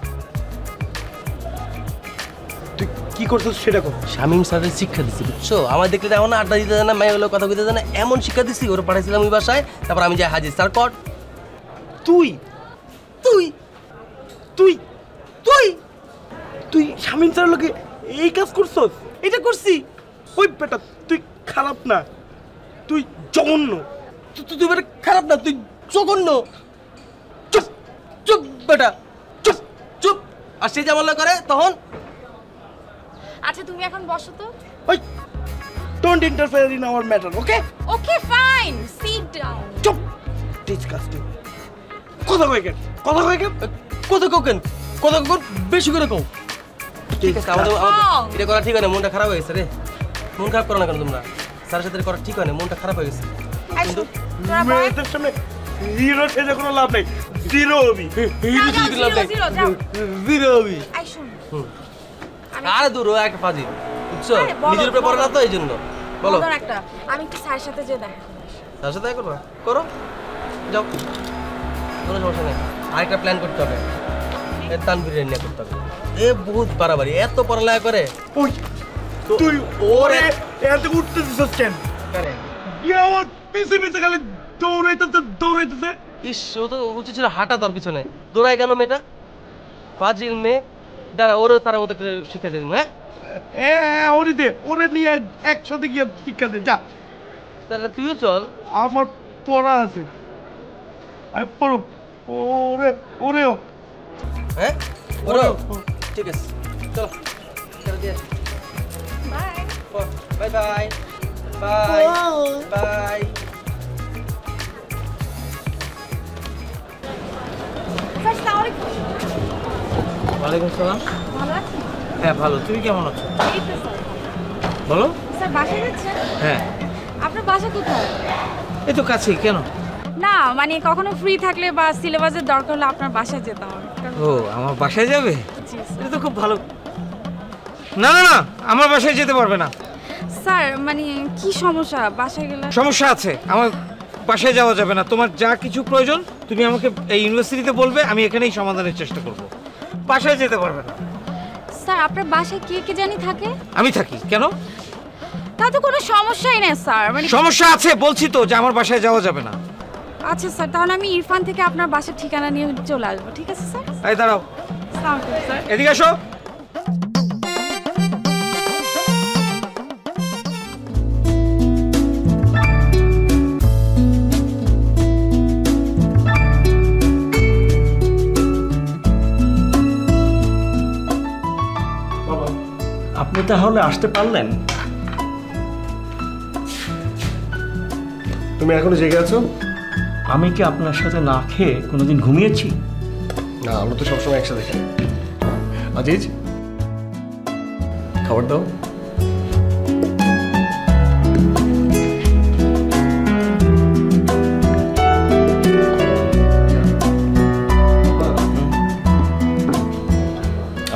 তুই কি করছিস সেটা কর। শামীম স্যারের শিক্ষা দিছি বুঝছো? আমার দেখলে তেমন আড্ডা দিতে জানা, মায়ের হলো কথা বলতে জানা, এমন শিক্ষা দিছি ওরা পাঠাইছিলাম ওই বাসায়। তারপর আমি যাই হাজির স্যার কট। তুই তুই তুই তুই তুই শামিন স্যারের লোকে এই কাজ করছস? এটা করছি? ওই বেটা তুই খারাপ না, তুই জঘন্য। তুই বেটা খারাপ না, তুই জঘন্য। চুপ চুপ বেটা, চুপ চুপ। আর সে যা বললে করে তখন? আচ্ছা তুমি এখন বসো তো। ওই don't interfere in our matter, okay? Okay fine, sit down. চুপ, ডিসকাস্টিং। কথা কই কেন? কথা কই কেন? কথা কই কেন? কথা কই বেশি করে কও। ঠিক আছে, আমাদের এটা করা ঠিক হয় না, মনটা খারাপ হয়ে গেছে রে। মন খারাপ করো না কেন তোমরা? স্যারের সাথে করা ঠিক হয় না, মনটা খারাপ হয়ে গেছে। কিন্তু মেয়েদের সামনে হিরো সেজে কোনো লাভ নাই, জিরো হবি। হিরো সেজে লাভ নাই, জিরো হবি। আরে দূর, ও একটা ফাজিল, বুঝছো? নিজের উপরে পড়ে না তো, এই জন্য। বলো একটা, আমি একটু স্যারের সাথে যে দেখা স্যারের সাথে দেখা করবা? করো, যাও, কোনো সমস্যা নেই। আরেকটা প্ল্যান করতে হবে, তানভীরের নিয়ে করতে হবে। এ বহুত বাড়াবাড়ি, এত পড়ালেখা করে। ওই তুই ওরে এত উঠতে দিছস কেন? ইয়া আমার পিছে পিছে খালি দৌড়াইতেছে। ইস, ও তো উচিত ছিল হাঁটা তোর পিছনে। দৌড়ায় কেন মেয়েটা? ফাজিল মেয়ে। দাঁড়া, ওরও তার মতো শিক্ষা দিন। হ্যাঁ, ওরে নিয়ে একসাথে গিয়ে শিক্ষা দে, যা। তাহলে তুইও চল। আমার পড়া আছে, আমি পড়ো। ওরেও হ্যাঁ, ওরেও ঠিক আছে, চলো দিয়ে আসি। Bye bye bye bye. ওয়ালাইকুম আসসালাম। ভালো আছেন? হ্যাঁ ভালো, তুমি কেমন আছো? এই তো স্যার। বলো। স্যার বাসায় যাচ্ছেন? হ্যাঁ। আপনার বাসা কোথায়? এই তো কাছেই। কেন? না মানে কখনো ফ্রি থাকলে বা সিলেবাসের দরকার হলে আপনার বাসায় যেতে হবে। ও, আমার বাসায় যাবে? জি এটা তো খুব ভালো। না না না, আমার বাসায় যেতে পারবে না। স্যার মানে কি সমস্যা? বাসায় গেলে সমস্যা আছে, আমার বাসায় যাওয়া যাবে না। তোমার যা কিছু প্রয়োজন তুমি আমাকে এই ইউনিভার্সিটিতে বলবে, আমি এখানেই সমাধানের চেষ্টা করব। বাসায় যেতে পারবে না। স্যার আপনার বাসায় কে কে জানি থাকে? আমি থাকি। কেন? তাতে কোনো সমস্যাই নেই স্যার। মানে সমস্যা আছে বলছি তো, যে আমার বাসায় যাওয়া যাবে না। আচ্ছা স্যার, তাহলে আমি ইরফান থেকে আপনার বাসার ঠিকানা নিয়ে চলে আসবো, ঠিক আছে স্যার? এই দাঁড়াও, স্যার এদিকে আসো। আপনি তাহলে আসতে পারলেন? তুমি এখনো জেগে আছো? আমি কি আপনার সাথে না খেয়ে কোনোদিন ঘুমিয়েছি? না, আমরা তো সবসময় একসাথে খাই। আজিজ, খাবার দাও।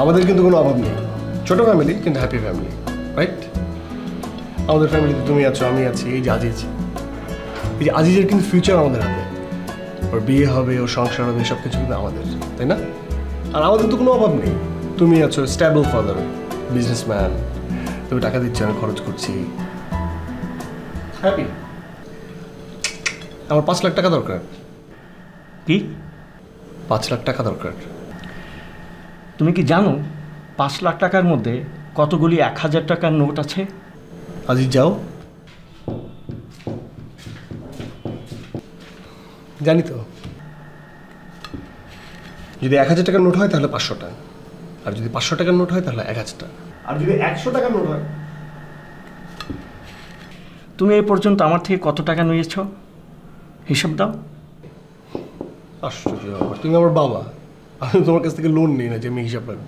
আমাদের কিন্তু কোনো অভাব নেই, ছোট ফ্যামিলি কিন্তু হ্যাপি ফ্যামিলি, রাইট? আমাদের ফ্যামিলিতে তুমি আছো, আমি আছি, এই যে আজিজ। এই যে আজিজের কিন্তু ফিউচার আমাদের হাতে। ওর বিয়ে হবে, ওর সংসার হবে, সব কিছু কিন্তু আমাদের, তাই না? আর আমাদের তো কোনো অভাব নেই। তুমি আছো স্টেবল ফাদার, বিজনেসম্যান, তুমি টাকা দিচ্ছ, আমি খরচ করছি, হ্যাপি। আমার 5 লাখ টাকা দরকার। কি? 5 লাখ টাকা দরকার। তুমি কি জানো 5 লাখ টাকার মধ্যে কতগুলি 1000 টাকার নোট আছে? আজিজ যাও। জানি তো, যদি 1000 টাকার নোট হয় তাহলে 500 টাকা, আর যদি 500 টাকার নোট হয় তাহলে 1000 টাকা, আর যদি 100 টাকার নোট হয়। তুমি এই পর্যন্ত আমার থেকে কত টাকা নিয়েছ হিসাব দাও। আশ্চর্য ব্যাপার, তুমি আমার বাবা, আমি তোমার কাছ থেকে লোন নিই না যে আমি হিসাব রাখবো।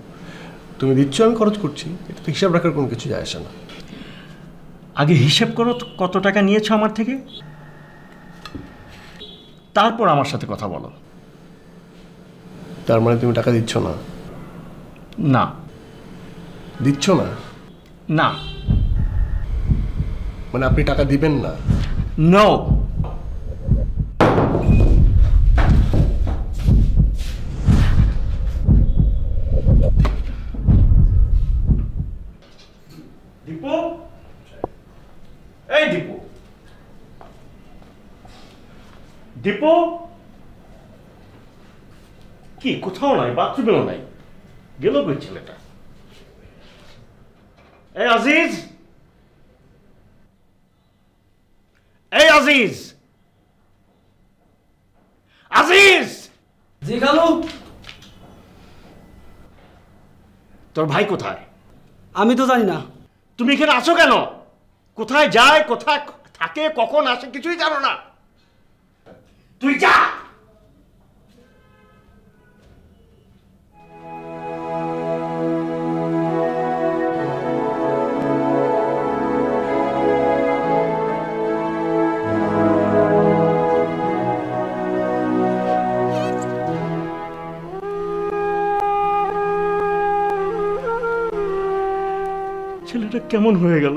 তুমি দিচ্ছ, আমি খরচ করছি, এটা তো হিসাব রাখার কোনো কিছু যায় আসে না। আগে হিসাব করো কত টাকা নিয়েছো আমার থেকে, তারপর আমার সাথে কথা বলো। তার মানে তুমি টাকা দিচ্ছ না? না। দিচ্ছ না? না। মানে আপনি টাকা দিবেন না? নো। দীপু, এই দীপু, দীপু, কি কি কোথাও নাই, বাথরুমেও নাই, গেল কই ছেলেটা? এই আজিজ, এই আজিজ, আজিজ! জি খালু। তোর ভাই কোথায়? আমি তো জানি না। তুমি এখানে আছো কেন? কোথায় যায়, কোথায় থাকে, কখন আসে কিছুই জানো না? তুই যা। ছেলেটা কেমন হয়ে গেল?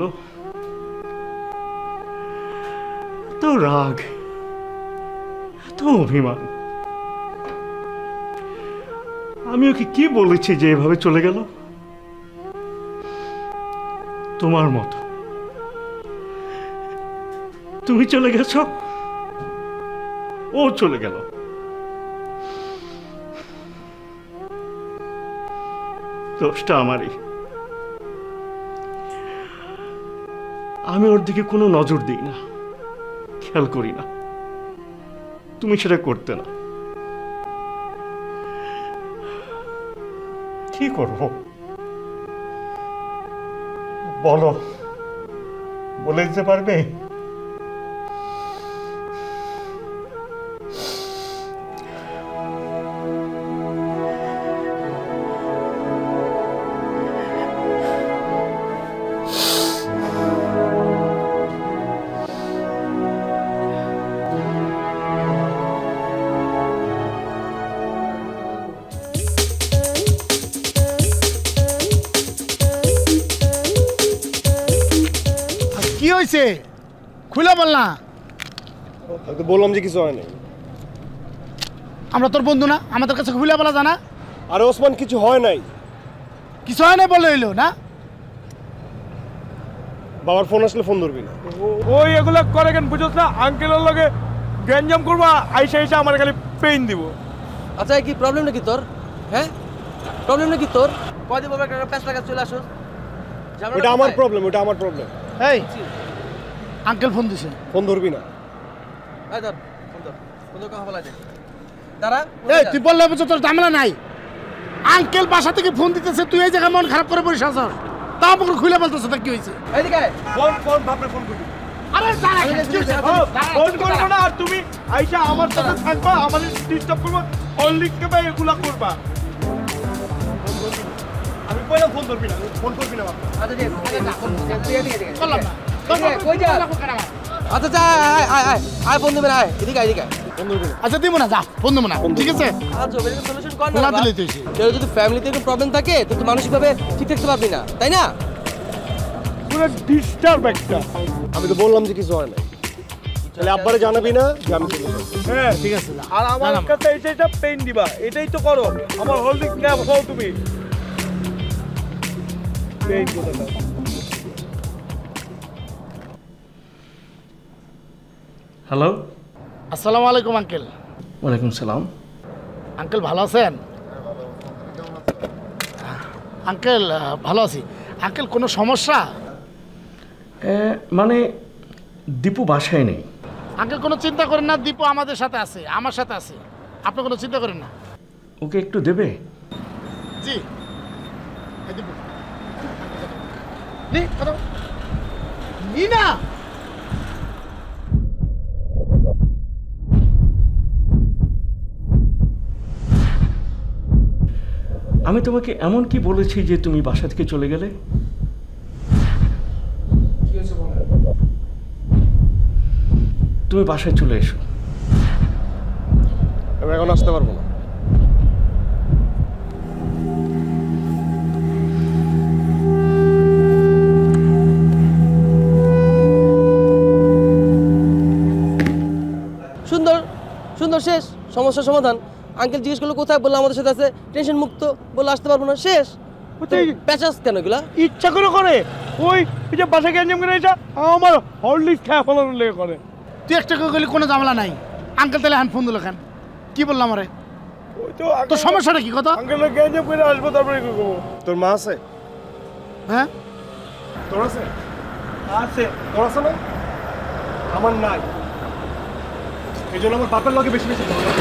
এত রাগ, এত অভিমান। আমি ওকে কি বলেছি যে এভাবে চলে গেল? তোমার মতো তুমি চলে গেছ, ও চলে গেল। দোষটা আমারই। আমি ওর দিকে কোনো নজর দিই না, খেয়াল করি না। তুমি সেটা করতে না। কি করব বলো, বলে দিতে পারবে? কি হয়েছে খুলে বল না। তো বললাম যে কিছু হয় নাই। আমরা তোর বন্ধু না, আমাদের কাছে খুলে বলা জানা। আরে ওসমান, কিছু হয় নাই। কিছু হয় নাই বলে হইলো না। বাবার ফোন আসলে ফোন ধরবি না। ওই এগুলো করে কেন বুঝছ না? আঙ্কেলের লগে গ্যাঞ্জাম করবা, আইসা আইসা আমার খালি পেইন দিব। আচ্ছা কি প্রবলেম নাকি তোর? হ্যাঁ প্রবলেম নাকি তোর? কয়দিন বাবা একটা প্যাচ লাগা চলে আসো। ওটা আমার প্রবলেম, ওটা আমার প্রবলেম। এই আঙ্কেল ফোন দিছে, ফোন ধরবি না। এই ধর ফোন ধর, ফোন ধর কথা বলা যায়। দাঁড়া। এই তুই বললে বুঝছ তোর ঝামেলা নাই। আঙ্কেল বাসা থেকে ফোন দিতেছে, তুই এই জায়গায় মন খারাপ করে বসে আছিস। তা আমাকে খুলে বলতেছ তা কি হয়েছে? এইদিকে ফোন ফোন বাপরে ফোন করবি। আরে দাঁড়া, ফোন করবো না, আর তুমি আইসা আমার সাথে থাকবা, আমার ডিস্টার্ব করবা, অনলিখকে ভাই এগুলা করবা। আমি কইলাম ফোন ধরবি না, ফোন করবি না বাবা। আচ্ছা ঠিক আছে, বললাম না। কই যা? আচ্ছা যা, আয় আয় আয় ফোন দিবেন, আয় এদিকে এদিকে। আচ্ছা দিব না, যা ফোন দেবো না, ঠিক আছে? আচ্ছা বের সলিউশন কর না না। দিলে তুই কেউ যদি ফ্যামিলিতে কোনো প্রবলেম থাকে তো তুই মানসিকভাবে ঠিক থাকতে পারবি না, তাই না? পুরো ডিস্টার্ব একটা। আমি তো বললাম যে কিছু হয় নাই। তাহলে আব্বারে জানাবি না যে আমি চলে যাবো। হ্যাঁ ঠিক আছে। আর আমার কাছে এটা পেইন দিবা, এটাই তো করো। আমার হোল্ডিং ক্যাপ হও তুমি। পেইন কোথাটা? হ্যালো, আসসালামু আলাইকুম আঙ্কেল। ওয়ালাইকুম সালাম। আঙ্কেল ভালো আছেন? আঙ্কেল ভালো আছি। আঙ্কেল কোনো সমস্যা? মানে দীপু বাসায় নেই। আঙ্কেল কোনো চিন্তা করেন না, দীপু আমাদের সাথে আছে, আমার সাথে আছে, আপনি কোনো চিন্তা করেন না। ওকে একটু দেবে? জি এই দীপু নি কথা নি না। আমি তোমাকে এমন কি বলেছি যে তুমি বাসা থেকে চলে গেলে? তুমি বাসায় চলে এসো। আমি এখন আসতে পারবো না। সুন্দর সুন্দর, শেষ, সমস্যার সমাধান। আঙ্কেল জিজ্ঞেস করলো কোথায়, বললো আমাদের সাথে আছে, টেনশন মুক্ত, বললো আসতে পারবো না, শেষ। প্যাচাস কেন এগুলা? ইচ্ছা করে করে। ওই যে বাসায় গ্যাঞ্জাম করে এটা আমার হরলিক্স খায় ফলানোর লেগে করে। তুই একটা করে গেলে কোনো ঝামেলা নাই। আঙ্কেল তাহলে হ্যান্ড ফোন দিল কেন? কি বললাম আরে? তোর সমস্যাটা কি কথা? আঙ্কেল গ্যাঞ্জাম করে আসবো তারপরে কি করবো? তোর মা আছে? হ্যাঁ তোর আছে? আছে। তোর আছে না? আমার নাই। এই জন্য আমার বাপের লগে বেশি বেশি ঝগড়া।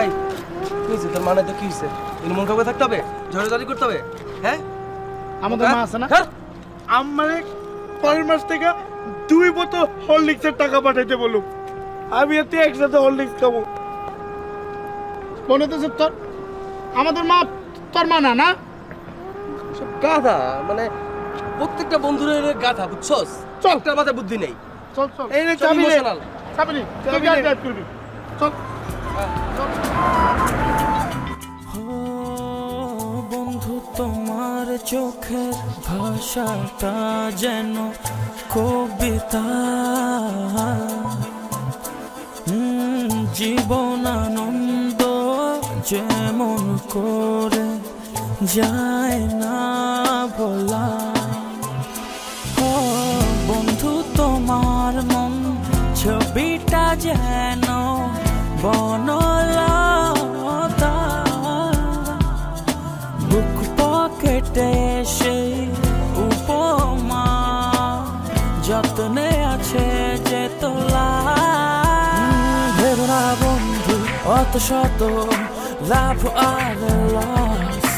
এই কি হয়েছে তোর মানে তো কি হয়েছে মন খারাপ থাকতে হবে ঝড়াঝড়ি করতে হবে হ্যাঁ আমাদের মা আছে না? আমারে পরের মাস থেকে 2 বোতল হরলিক্সের টাকা পাঠাইতে বলুন আমি এতে একসাথে হরলিক্স খাবো মনে তো তোর আমাদের মা তোর মা না না সব গাধা মানে প্রত্যেকটা বন্ধুদের গাধা বুঝছস চল তার মাথায় বুদ্ধি নেই চল চল এই নে চাবি নে চাবি নে তুই গাড়ি ড্রাইভ করবি চল বন্ধু তোমার চোখের ভাষাটা যেন কবিতা জীবনানন্দ যেমন করে যায় না বলা বন্ধু তোমার মন ছবিটা যেন বনলতা বুক পকেটে সেই উপমা যত্নে আছে যে তোলা ভেবনা বন্ধু অত শত লাভ আর লস